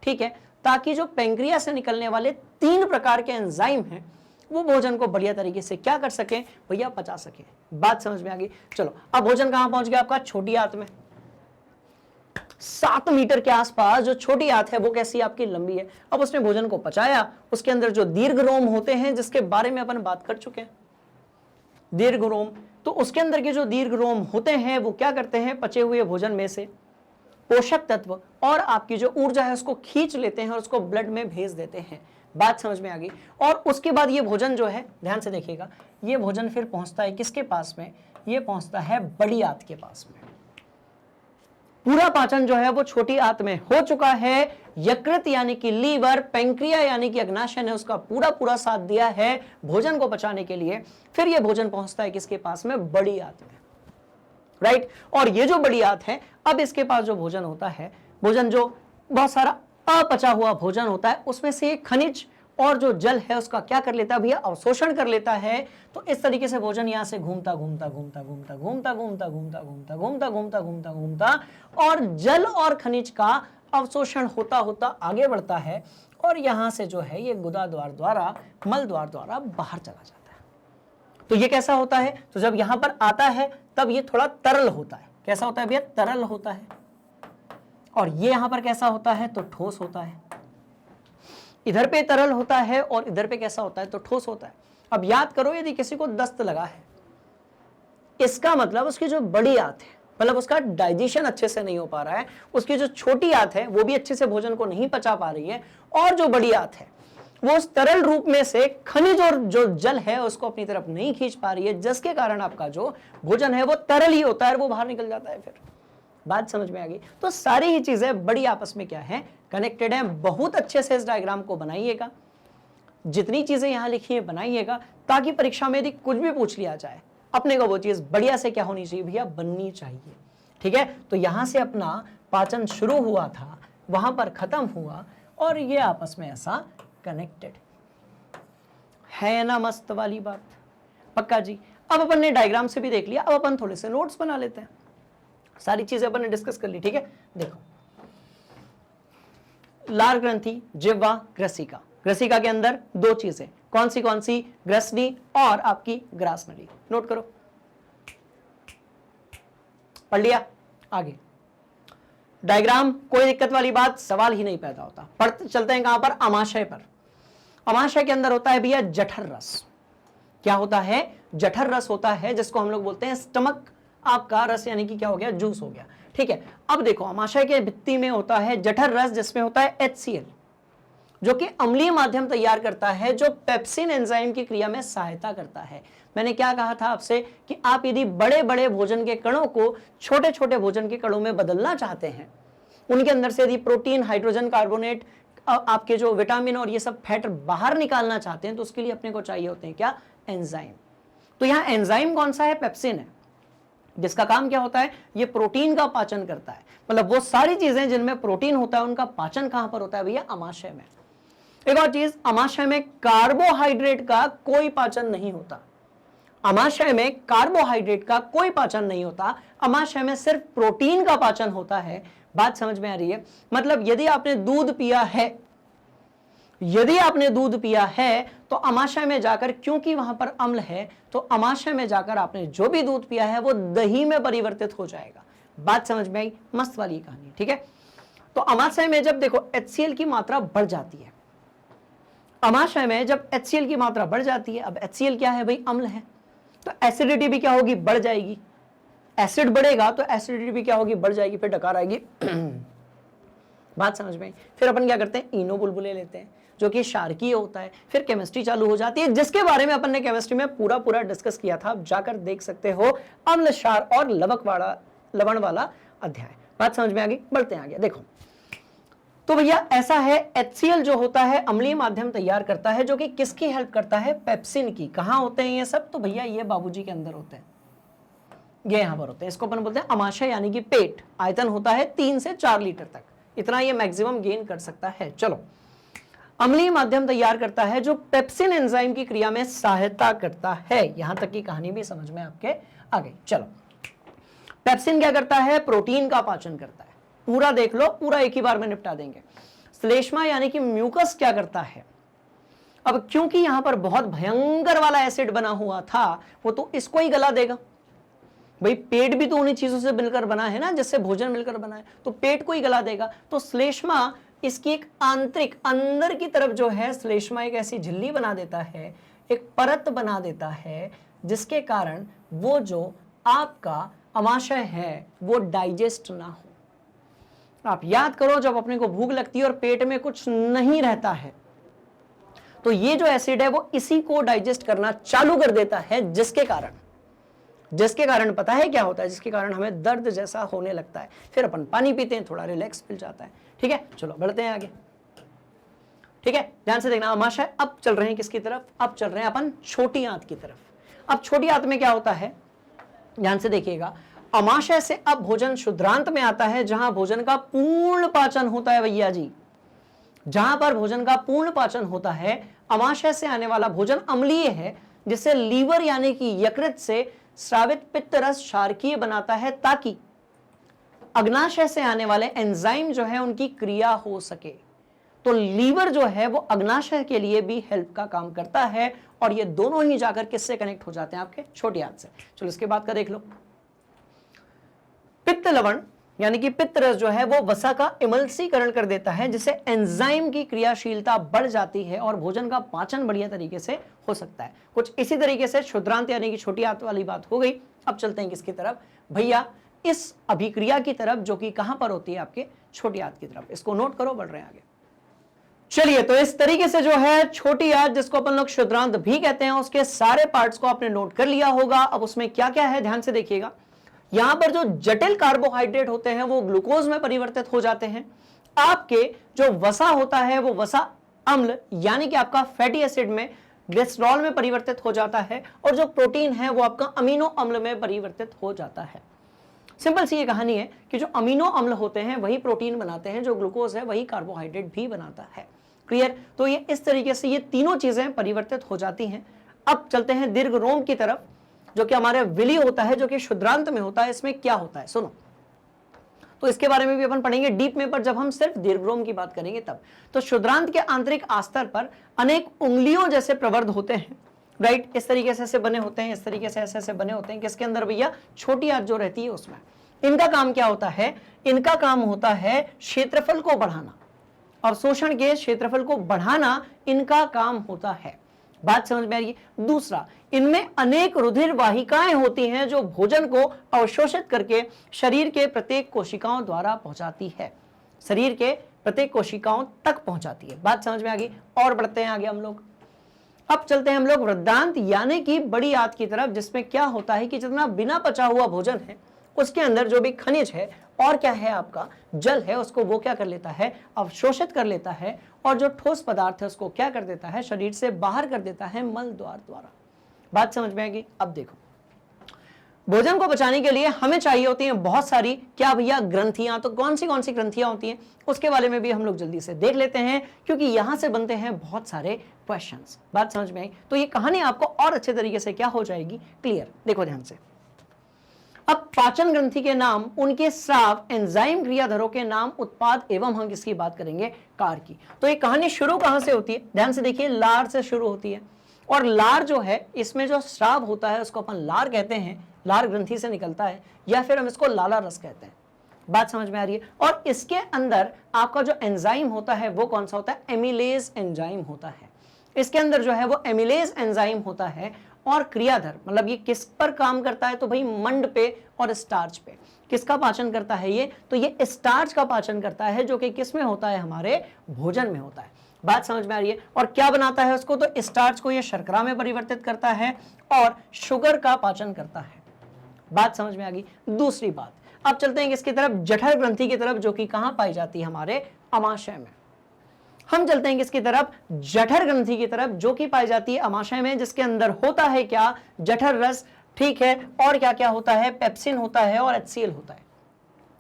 [SPEAKER 1] ठीक है। ताकि जो पेंक्रिया से निकलने वाले 3 प्रकार के एंजाइम हैं वो भोजन को बढ़िया तरीके से क्या कर सके भैया, पचा सके। बात समझ में आ गई। चलो अब भोजन कहां पहुंच गया आपका, छोटी आंत में। 7 मीटर के आसपास जो छोटी आंत है वो कैसी आपकी, लंबी है। अब उसने भोजन को पचाया, उसके अंदर जो दीर्घ रोम होते हैं जिसके बारे में अपन बात कर चुके हैं, दीर्घ रोम, तो उसके अंदर के जो दीर्घ रोम होते हैं वो क्या करते हैं, पचे हुए भोजन में से पोषक तत्व और आपकी जो ऊर्जा है उसको खींच लेते हैं और उसको ब्लड में भेज देते हैं। बात समझ में आ गई। और उसके बाद ये भोजन जो है, ध्यान से देखिएगा, ये भोजन फिर पहुंचता है किसके पास में, ये पहुंचता है बड़ी आंत के पास में। पूरा पाचन जो है वो छोटी आंत में हो चुका है। यकृत यानी कि लीवर, पेंक्रिया यानी कि अग्नाशय ने उसका पूरा पूरा साथ दिया है भोजन को पचाने के लिए। फिर ये भोजन पहुंचता है किसके पास में, बड़ी आंत में, राइट। और ये जो बड़ी आंत है, अब इसके पास जो भोजन होता है, भोजन जो बहुत सारा अपचा हुआ भोजन होता है, उसमें से खनिज और जो जल है उसका क्या कर लेता है भैया, अवशोषण कर लेता है। तो इस तरीके से भोजन यहां से घूमता घूमता घूमता घूमता घूमता घूमता घूमता घूमता घूमता घूमता घूमता घूमता और जल और खनिज का अवशोषण होता होता आगे बढ़ता है, और यहां से जो है ये गुदा द्वार द्वारा, मल द्वार द्वारा बाहर चला जाता है। तो ये कैसा होता है, तो जब यहां पर आता है तब ये थोड़ा तरल होता है। कैसा होता है भैया, तरल होता है। और ये यहां पर कैसा होता है, तो ठोस होता है। इधर पे तरल होता है और इधर पे कैसा होता है, तो ठोस होता है। अब याद करो, यदि किसी को दस्त लगा है, इसका मतलब उसकी जो बड़ी आंत है, मतलब उसका डाइजेशन अच्छे से नहीं हो पा रहा है, उसकी जो छोटी आंत है वो भी अच्छे से भोजन को नहीं पचा पा रही है, और जो बड़ी आंत है वो उस तरल रूप में से खनिज और जो जल है उसको अपनी तरफ नहीं खींच पा रही है, जिसके कारण आपका जो भोजन है वो तरल ही होता है, वो बाहर निकल जाता है। फिर बात समझ में आ गई। तो सारी ही चीजें बड़ी आपस में क्या है, कनेक्टेड है। बहुत अच्छे से इस डायग्राम को बनाइएगा, जितनी चीजें यहां लिखी है बनाइएगा, ताकि परीक्षा में यदि कुछ भी पूछ लिया जाए अपने को वो चीज बढ़िया से क्या होनी चाहिए भैया, बननी चाहिए। ठीक है, तो यहां से अपना पाचन शुरू हुआ था, वहां पर खत्म हुआ, और ये आपस में ऐसा कनेक्टेड है ना। मस्त वाली बात, पक्का जी। अब अपन ने डायग्राम से भी देख लिया, अब अपन थोड़े से नोट्स बना लेते हैं। सारी चीजें अपन ने डिस्कस कर ली, ठीक है। देखो, लार ग्रंथि, जिह्वा, ग्रसिका। ग्रसिका के अंदर 2 चीजें, कौन सी, ग्रसनी और आपकी ग्रास नली। नोट करो, पढ़ लिया। आगे डायग्राम, कोई दिक्कत वाली बात, सवाल ही नहीं पैदा होता। पढ़ते चलते हैं कहां पर, अमाशय पर। अमाशय के अंदर होता है भैया जठर रस। क्या होता है, जठर रस होता है, जिसको हम लोग बोलते हैं स्टमक आपका रस, यानी कि क्या हो गया, जूस हो गया। ठीक है, अब देखो अमाशय के भित्ति में होता है जठर रस, जिसमें होता है HCl, जो कि अम्लीय माध्यम तैयार करता है, जो पेप्सिन एंजाइम की क्रिया में सहायता करता है। मैंने क्या कहा था आपसे कि आप यदि बड़े बड़े भोजन के कणों को छोटे छोटे भोजन के कणों में बदलना चाहते हैं, उनके अंदर से यदि प्रोटीन, हाइड्रोजन कार्बोनेट, आपके जो विटामिन और ये सब फैट बाहर निकालना चाहते हैं, तो उसके लिए अपने को चाहिए होते हैं क्या, एंजाइम। तो यहां एंजाइम कौन सा है, पेप्सिन है, जिसका काम क्या होता है, ये प्रोटीन का पाचन करता है। मतलब वो सारी चीजें जिनमें प्रोटीन होता है उनका पाचन कहां पर होता है भैया, अमाशय में। एक और चीज, अमाशय में कार्बोहाइड्रेट का कोई पाचन नहीं होता। अमाशय में कार्बोहाइड्रेट का कोई पाचन नहीं होता, अमाशय में सिर्फ प्रोटीन का पाचन होता है। बात समझ में आ रही है। मतलब यदि आपने दूध पिया है यदि आपने दूध पिया है तो अमाशय में जाकर, क्योंकि वहां पर अम्ल है, तो अमाशय में जाकर आपने जो भी दूध पिया है वो दही में परिवर्तित हो जाएगा। बात समझ में आई? मस्त वाली कहानी, ठीक है। तो अमाशय में जब देखो HCl की मात्रा बढ़ जाती है, अमाशय में जब HCl की मात्रा बढ़ जाती है, अब HCl क्या है भाई? अम्ल है, तो एसिडिटी भी क्या होगी? बढ़ जाएगी। एसिड बढ़ेगा तो एसिडिटी भी क्या होगी? बढ़ जाएगी, फिर डकार आएगी। बात समझ में आई? फिर अपन क्या करते हैं? इनो बुलबुले लेते हैं जो कि क्षारकीय होता है, फिर केमिस्ट्री चालू हो जाती है, जिसके बारे में अपन ने केमिस्ट्री में पूरा डिस्कस किया था। आप जाकर देख सकते हो, अम्ल, क्षार और लवण वाला अध्याय। बात समझ में आ गई? बढ़ते हैं आगे। देखो तो भैया ऐसा है, HCl जो होता है अम्लीय माध्यम तैयार करता है, जो कि किसकी हेल्प करता है? पेप्सिन की। कहां होते हैं ये सब? तो भैया ये बाबूजी के अंदर होते हैं, ये यहां पर होते हैं। इसको अपन बोलते हैं अमाशय यानी कि पेट। आयतन होता है 3 से 4 लीटर तक, इतना ये मैक्सिमम गेन कर सकता है। चलो, अम्लीय माध्यम तैयार करता है जो पेप्सिन एंजाइम की क्रिया में सहायता करता है। यहां तक की कहानी भी समझ में आपके आ गई। चलो, पेप्सिन क्या करता है? प्रोटीन का पाचन करता है। पूरा देख लो, पूरा एक ही बार में निपटा देंगे। श्लेष्मा यानी कि म्यूकस क्या करता है? अब क्योंकि यहां पर बहुत भयंकर वाला एसिड बना हुआ था, वो तो इसको ही गला देगा। भाई पेट भी तो उन्हीं चीजों से मिलकर बना है ना, जिससे भोजन मिलकर बना है, तो पेट को ही गला देगा। तो श्लेष्मा इसकी एक आंतरिक, अंदर की तरफ जो है, श्लेष्मा एक ऐसी झिल्ली बना देता है, एक परत बना देता है, जिसके कारण वो जो आपका अमाशय है वो डाइजेस्ट ना हो। आप याद करो, जब अपने को भूख लगती है और पेट में कुछ नहीं रहता है, तो ये जो एसिड है वो इसी को डाइजेस्ट करना चालू कर देता है, जिसके कारण पता है क्या होता है? जिसके कारण हमें दर्द जैसा होने लगता है। फिर अपन पानी पीते हैं, थोड़ा रिलैक्स मिल जाता है। ठीक है, चलो बढ़ते हैं आगे। ठीक है, ध्यान से देखना। अमाशय अब चल रहे हैं किसकी तरफ? अब चल रहे हैं अपन छोटी आंत की तरफ। अब छोटी आंत में क्या होता है? ध्यान से देखिएगा। अमाशय से अब भोजन शुद्रांत में आता है, जहां भोजन का पूर्ण पाचन होता है। भैया जी, जहां पर भोजन का पूर्ण पाचन होता है, अमाशय से आने वाला भोजन अम्लीय है, जिससे लीवर यानी कि यकृत से स्रावित पित्त रस क्षारकीय बनाता है, ताकि अग्नाशय से आने वाले एंजाइम जो है उनकी क्रिया हो सके। तो लीवर जो है वो अग्नाशय के लिए भी हेल्प का काम करता है, और ये दोनों ही जाकर किससे कनेक्ट हो जाते हैं? आपके छोटी आंत से। चलो इसके बाद का देख लो। पित्त लवण यानी कि पित्त रस जो है वो वसा का इमल्सीकरण कर देता है, जिससे एंजाइम की क्रियाशीलता बढ़ जाती है और भोजन का पाचन बढ़िया तरीके से हो सकता है। कुछ इसी तरीके से क्षुद्रांत यानी कि छोटी आंत वाली बात हो गई। अब चलते हैं किसकी तरफ? भैया इस अभिक्रिया की तरफ, जो कि कहां पर होती है? आपके छोटी आंत की तरफ। इसको नोट करो, बढ़ रहे हैं आगे। चलिए, तो इस तरीके से जो है छोटी आंत, जिसको अपन लोग क्षुद्रांत भी कहते हैं, उसके सारे पार्ट्स को आपने नोट कर लिया होगा। अब उसमें क्या क्या है ध्यान से देखिएगा। यहां पर जो जटिल कार्बोहाइड्रेट होते हैं वो ग्लूकोज में परिवर्तित हो जाते हैं। आपके जो वसा होता है वो वसा अम्ल यानी कि आपका फैटी एसिड में, ग्लिसरॉल में परिवर्तित हो जाता है, और जो प्रोटीन है वो आपका अमीनो अम्ल में परिवर्तित हो जाता है। सिंपल सी ये कहानी है कि जो अमीनो अम्ल होते हैं वही प्रोटीन बनाते हैं, जो ग्लूकोज है वही कार्बोहाइड्रेट भी बनाता है। क्लियर? तो ये इस तरीके से ये तीनों चीजें परिवर्तित हो जाती हैं। अब चलते हैं दीर्घ रोम की तरफ, जो कि हमारे विली होता है, जो कि क्षुद्रांत में होता है। इसमें क्या होता है सुनो, तो इसके बारे में भी अपन पढ़ेंगे डीप में, पर जब हम सिर्फ दीर्घ रोम की बात करेंगे तब। तो क्षुद्रांत के आंतरिक आस्तर पर अनेक उंगलियों जैसे प्रवर्ध होते हैं, राइट? इस तरीके से ऐसे बने होते हैं, इस तरीके से ऐसे ऐसे बने होते हैं। किसके अंदर भैया? छोटी आंत जो रहती है उसमें। इनका काम क्या होता है? इनका काम होता है क्षेत्रफल को बढ़ाना, और शोषण के क्षेत्रफल को बढ़ाना इनका काम होता है। बात समझ में आ रही है? दूसरा, इनमें अनेक रुधिर वाहिकाएं होती हैं, जो भोजन को अवशोषित करके शरीर के प्रत्येक कोशिकाओं द्वारा पहुंचाती है, शरीर के प्रत्येक कोशिकाओं तक पहुंचाती है। बात समझ में आ गई? और बढ़ते हैं आगे हम लोग। अब चलते हैं हम लोग वृद्धांत यानी कि बड़ी आंत की तरफ, जिसमें क्या होता है कि जितना बिना पचा हुआ भोजन है उसके अंदर जो भी खनिज है और क्या है आपका जल है, उसको वो क्या कर लेता है? अवशोषित कर लेता है, और जो ठोस पदार्थ है उसको क्या कर देता है? शरीर से बाहर कर देता है मल द्वार द्वारा। बात समझ में आएगी? अब देखो, भोजन को पचाने के लिए हमें चाहिए होती हैं बहुत सारी क्या भैया? ग्रंथियां। तो कौन सी ग्रंथियां होती हैं उसके बारे में भी हम लोग जल्दी से देख लेते हैं, क्योंकि यहां से बनते हैं बहुत सारे क्वेश्चंस। बात समझ में आई? तो ये कहानी आपको और अच्छे तरीके से क्या हो जाएगी? क्लियर। देखो ध्यान से। अब पाचन ग्रंथि के नाम, उनके स्राव, एंजाइम क्रियाधरों के नाम, उत्पाद एवं हम किसकी बात करेंगे, कार की। तो ये कहानी शुरू कहां से होती है, ध्यान से देखिए, लार से शुरू होती है। और लार जो है, इसमें जो स्राव होता है उसको अपन लार कहते हैं, लार ग्रंथि से निकलता है, या फिर हम इसको लाला रस कहते हैं। बात समझ में आ रही है। और इसके अंदर आपका जो एंजाइम होता है वो कौन सा होता है, एमिलेज एंजाइम होता है। इसके अंदर जो है वो एमिलेज एंजाइम होता है। और क्रियाधर मतलब ये किस पर काम करता है, तो भाई मंड पे और स्टार्च पे। किसका पाचन करता है ये, तो ये स्टार्च का पाचन करता है, जो कि किस में होता है, हमारे भोजन में होता है। बात समझ में आ रही है। और क्या बनाता है उसको, तो स्टार्च को ये शर्करा में परिवर्तित करता है और शुगर का पाचन करता है। बात समझ में आ गई। दूसरी बात, अब चलते हैं किसकी तरफ, जठर ग्रंथि की तरफ, जो कि कहां पाई जाती है, हमारे अमाशय में। हम चलते हैं किसकी तरफ, जठर ग्रंथि की तरफ, जो कि पाई जाती है अमाशय में, जिसके अंदर होता है क्या, जठर रस, ठीक है। और क्या क्या होता है, पेप्सिन होता है और HCl होता है।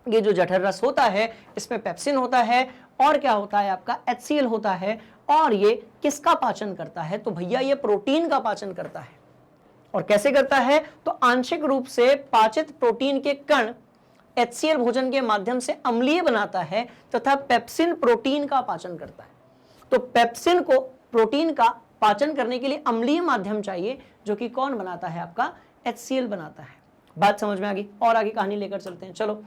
[SPEAKER 1] ये जो जठर रस होता है इसमें पेप्सिन होता है और क्या होता है आपका, HCl होता है। और ये किसका पाचन करता है, तो भैया ये प्रोटीन का पाचन करता है। और कैसे करता है, तो आंशिक रूप से पाचित प्रोटीन के कण HCl भोजन के माध्यम से अम्लीय बनाता है तथा पेप्सिन प्रोटीन का पाचन करता है। तो पेप्सिन को, प्रोटीन का पाचन करने के लिए अम्लीय माध्यम चाहिए, जो कि कौन बनाता है, आपका HCl बनाता है। बात समझ में आ गई। और आगे कहानी लेकर चलते हैं, चलो।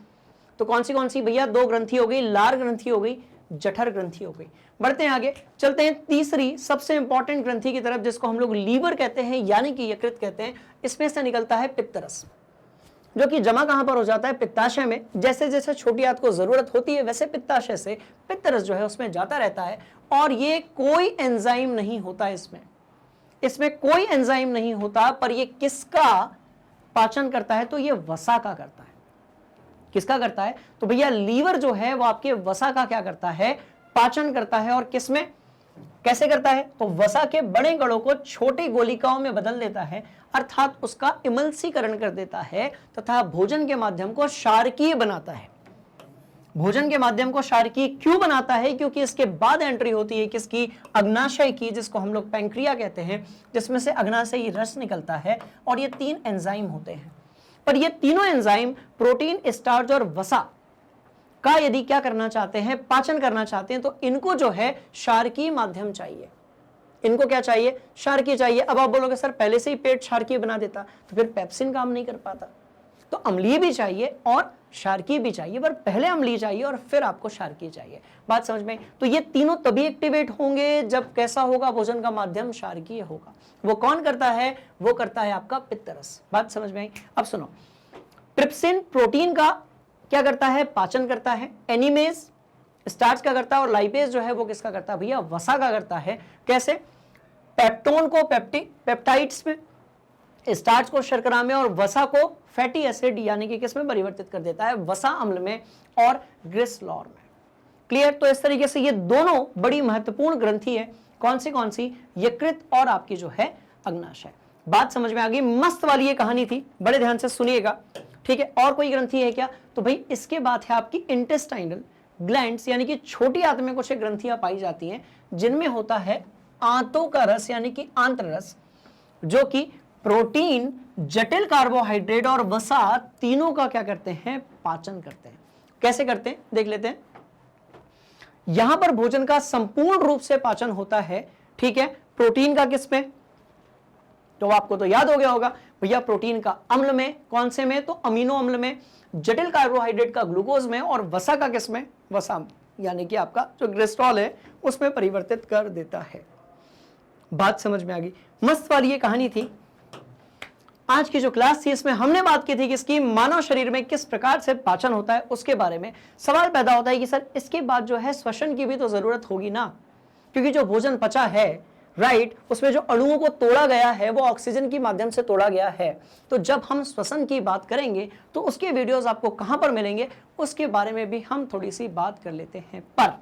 [SPEAKER 1] तो कौन सी भैया, दो ग्रंथि हो गई, लार ग्रंथि हो गई, जठर ग्रंथि हो गई। बढ़ते हैं आगे, चलते हैं तीसरी सबसे इंपॉर्टेंट ग्रंथि की तरफ, जिसको हम लोग लीवर कहते हैं, यानी कि यकृत कहते हैं। इसमें से निकलता है पित्तरस, जो कि जमा कहां पर हो जाता है, पित्ताशय में। जैसे जैसे छोटी आंत को जरूरत होती है वैसे पित्ताशय से पित्तरस जो है उसमें जाता रहता है। और ये कोई एंजाइम नहीं होता, इसमें कोई एंजाइम नहीं होता, पर ये किसका पाचन करता है, तो ये वसा का करता है। किसका करता है, तो भैया लीवर जो है वो आपके वसा का क्या करता है, पाचन करता है। और किसमें, कैसे करता है, तो वसा के बड़े कणों को छोटी गोलिकाओं में बदल देता है, अर्थात उसका इमल्सीकरण कर देता है, तथा भोजन के माध्यम को क्षारकीय बनाता है। भोजन के माध्यम को क्षारकीय क्यों बनाता है, क्योंकि इसके बाद एंट्री होती है किसकी, अग्नाशय की, जिसको हम लोग पैंक्रिया कहते हैं, जिसमें से अग्नाशयी रस निकलता है। और ये 3 एंजाइम होते हैं, पर ये तीनों एंजाइम प्रोटीन, स्टार्च और वसा का यदि क्या करना चाहते हैं, पाचन करना चाहते हैं, तो इनको जो है क्षारकीय माध्यम चाहिए। इनको क्या चाहिए, क्षारकीय चाहिए। अब आप बोलोगे सर पहले से ही पेट क्षारकीय बना देता, तो फिर पेप्सिन काम नहीं कर पाता। तो अम्लीय भी चाहिए और क्षारकीय भी चाहिए, पर पहले अम्लीय चाहिए और फिर आपको क्षारकीय चाहिए। बात समझ में। तो ये तीनों तभी एक्टिवेट होंगे जब कैसा होगा, भोजन का माध्यम क्षारकीय होगा। वो कौन करता है, वो करता है आपका पित्तरस। बात समझ में आई। अब सुनो, ट्रिप्सिन प्रोटीन का क्या करता है, पाचन करता है। एनिमेज स्टार्च का करता है। और लाइपेज जो है वो किसका करता है भैया, वसा का करता है। कैसे, पेप्टोन को पेप्टाइड्स में, स्टार्च को शर्करा में, और वसा को फैटी एसिड यानी कि किस में परिवर्तित कर देता है, वसा अम्ल में और ग्लिसरॉल में। क्लियर। तो इस तरीके से ये दोनों बड़ी महत्वपूर्ण ग्रंथि है। कौन सी, यकृत और आपकी जो है अग्नाशय। बात समझ में आ गई। मस्त वाली ये कहानी थी, बड़े ध्यान से सुनिएगा, ठीक है। और कोई ग्रंथि है क्या, तो भाई इसके बाद है आपकी इंटेस्टाइनल ग्लैंड्स, यानी कि छोटी आंत में कुछ ग्रंथियां पाई जाती हैं, जिनमें होता है आंतों का रस यानी कि आंत्र रस, जो कि प्रोटीन, जटिल कार्बोहाइड्रेट और वसा तीनों का क्या करते हैं, पाचन करते हैं। कैसे करते हैं देख लेते हैं। यहां पर भोजन का संपूर्ण रूप से पाचन होता है, ठीक है। प्रोटीन का किस में, तो आपको तो याद हो गया होगा भैया, प्रोटीन का अम्ल में, कौन से में, तो अमीनो अम्ल में, जटिल कार्बोहाइड्रेट का ग्लूकोज में, और वसा का किस में, वसा यानी कि आपका जो ग्लिसरॉल है उसमें परिवर्तित कर देता है। बात समझ में आ गई। मस्त वाली ये कहानी थी। आज की जो क्लास थी इसमें हमने बात की थी कि इसकी मानव शरीर में किस प्रकार से पाचन होता है उसके बारे में। सवाल पैदा होता है कि सर इसके बाद जो है श्वसन की भी तो जरूरत होगी ना, क्योंकि जो भोजन पचा है, राइट, उसमें जो अणुओं को तोड़ा गया है वो ऑक्सीजन के माध्यम से तोड़ा गया है। तो जब हम श्वसन की बात करेंगे तो उसके वीडियोस आपको कहां पर मिलेंगे, उसके बारे में भी हम थोड़ी सी बात कर लेते हैं। पर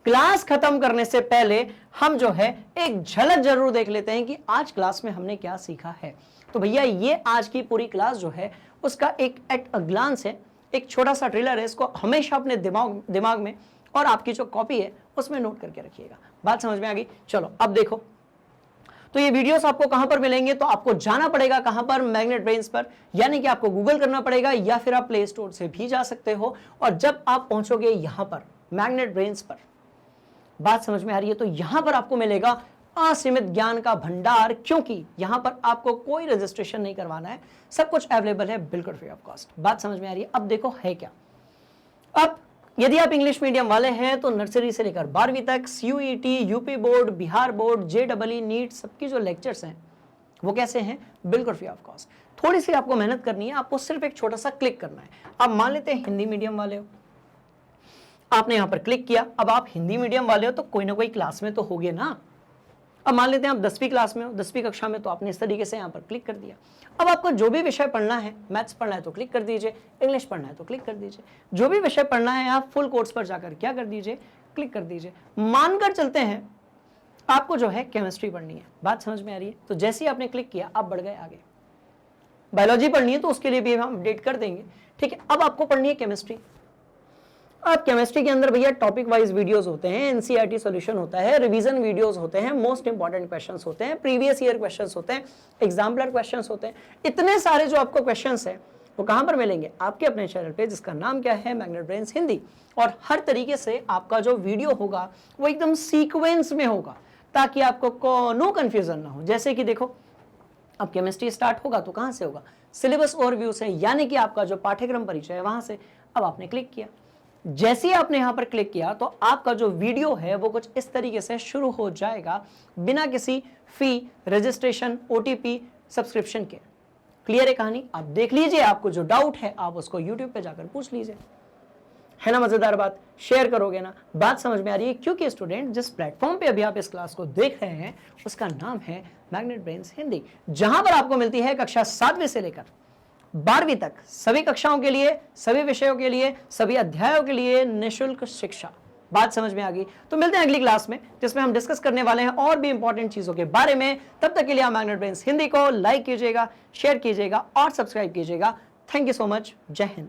[SPEAKER 1] क्लास खत्म करने से पहले हम जो है एक झलक जरूर देख लेते हैं कि आज क्लास में हमने क्या सीखा है। तो भैया ये आज की पूरी क्लास जो है उसका एक एट अ ग्लांस है, एक छोटा सा ट्रेलर है। इसको हमेशा अपने दिमाग में और आपकी जो कॉपी है उसमें नोट करके रखिएगा। बात समझ में आ गई। चलो अब देखो, तो ये वीडियोस आपको कहां पर मिलेंगे, तो आपको जाना पड़ेगा कहां पर, मैग्नेट ब्रेन्स पर, यानी कि आपको गूगल करना पड़ेगा या फिर आप प्ले स्टोर से भी जा सकते हो। और जब आप पहुंचोगे यहां पर मैग्नेट ब्रेन्स पर, बात समझ में आ रही है, तो यहां पर आपको मिलेगा असीमित ज्ञान का भंडार, क्योंकि यहां पर आपको कोई रजिस्ट्रेशन नहीं करवाना है, सब कुछ अवेलेबल है बिल्कुल फ्री ऑफ कॉस्ट। बात समझ में आ रही है। अब देखो है क्या, अब यदि आप इंग्लिश मीडियम वाले हैं तो नर्सरी से लेकर 12वीं तक CUET, UP board, Bihar board, JEE, NEET, सबकी जो लेक्चर्स हैं वो कैसे हैं, बिल्कुल फ्री ऑफ कॉस्ट। थोड़ी सी आपको मेहनत करनी है, आपको सिर्फ एक छोटा सा क्लिक करना है। अब मान लेते हैं हिंदी मीडियम वाले हो, आपने यहां पर क्लिक किया, अब आप हिंदी मीडियम वाले हो तो कोई ना कोई क्लास में तो होगे ना। अब मान लेते हैं आप 10वीं क्लास में हो, 10वीं कक्षा में, तो आपने इस तरीके से यहाँ पर क्लिक कर दिया। अब आपको जो भी विषय पढ़ना है, मैथ्स पढ़ना है तो क्लिक कर दीजिए, इंग्लिश पढ़ना है तो क्लिक कर दीजिए, जो भी विषय पढ़ना है आप फुल कोर्स पर जाकर क्या कर दीजिए, क्लिक कर दीजिए। मानकर चलते हैं आपको जो है केमिस्ट्री पढ़नी है, बात समझ में आ रही है, तो जैसे ही आपने क्लिक किया आप बढ़ गए आगे। बायोलॉजी पढ़नी है तो उसके लिए भी हम अपडेट कर देंगे, ठीक है। अब आपको पढ़नी है केमिस्ट्री। अब केमिस्ट्री के अंदर भैया टॉपिक वाइज वीडियोस होते हैं, एनसीईआरटी सॉल्यूशन होता है, रिवीजन वीडियोस होते हैं, मोस्ट इंपॉर्टेंट क्वेश्चंस होते हैं, प्रीवियस ईयर क्वेश्चंस होते हैं, एग्जाम्पलर क्वेश्चंस होते हैं। इतने सारे जो आपको क्वेश्चंस हैं वो कहां पर मिलेंगे, आपके अपने चैनल पे, जिसका नाम क्या है, मैग्नेट ब्रेन्स हिंदी। और हर तरीके से आपका जो वीडियो होगा वो एकदम सीक्वेंस में होगा, ताकि आपको कोनो कंफ्यूजन ना हो। जैसे कि देखो, अब केमिस्ट्री स्टार्ट होगा तो कहां से होगा, सिलेबस ओवरव्यू से, यानी कि आपका जो पाठ्यक्रम परिचय है वहां से। अब आपने क्लिक किया, जैसे ही आपने यहां पर क्लिक किया तो आपका जो वीडियो है वो कुछ इस तरीके से शुरू हो जाएगा, बिना किसी फी, रजिस्ट्रेशन, ओटीपी, सब्सक्रिप्शन के। क्लियर है कहानी, आप देख लीजिए, आपको जो डाउट है आप उसको यूट्यूब पे जाकर पूछ लीजिए, है ना मजेदार बात। शेयर करोगे ना, बात समझ में आ रही है, क्योंकि स्टूडेंट जिस प्लेटफॉर्म पे अभी आप इस क्लास को देख रहे हैं उसका नाम है मैग्नेट ब्रेन्स हिंदी, जहां पर आपको मिलती है कक्षा 7वीं से लेकर 12वीं तक सभी कक्षाओं के लिए, सभी विषयों के लिए, सभी अध्यायों के लिए निःशुल्क शिक्षा। बात समझ में आ गई, तो मिलते हैं अगली क्लास में, जिसमें हम डिस्कस करने वाले हैं और भी इंपॉर्टेंट चीजों के बारे में। तब तक के लिए आप मैग्नेट ब्रेन्स हिंदी को लाइक कीजिएगा, शेयर कीजिएगा और सब्सक्राइब कीजिएगा। थैंक यू सो मच, जय हिंद।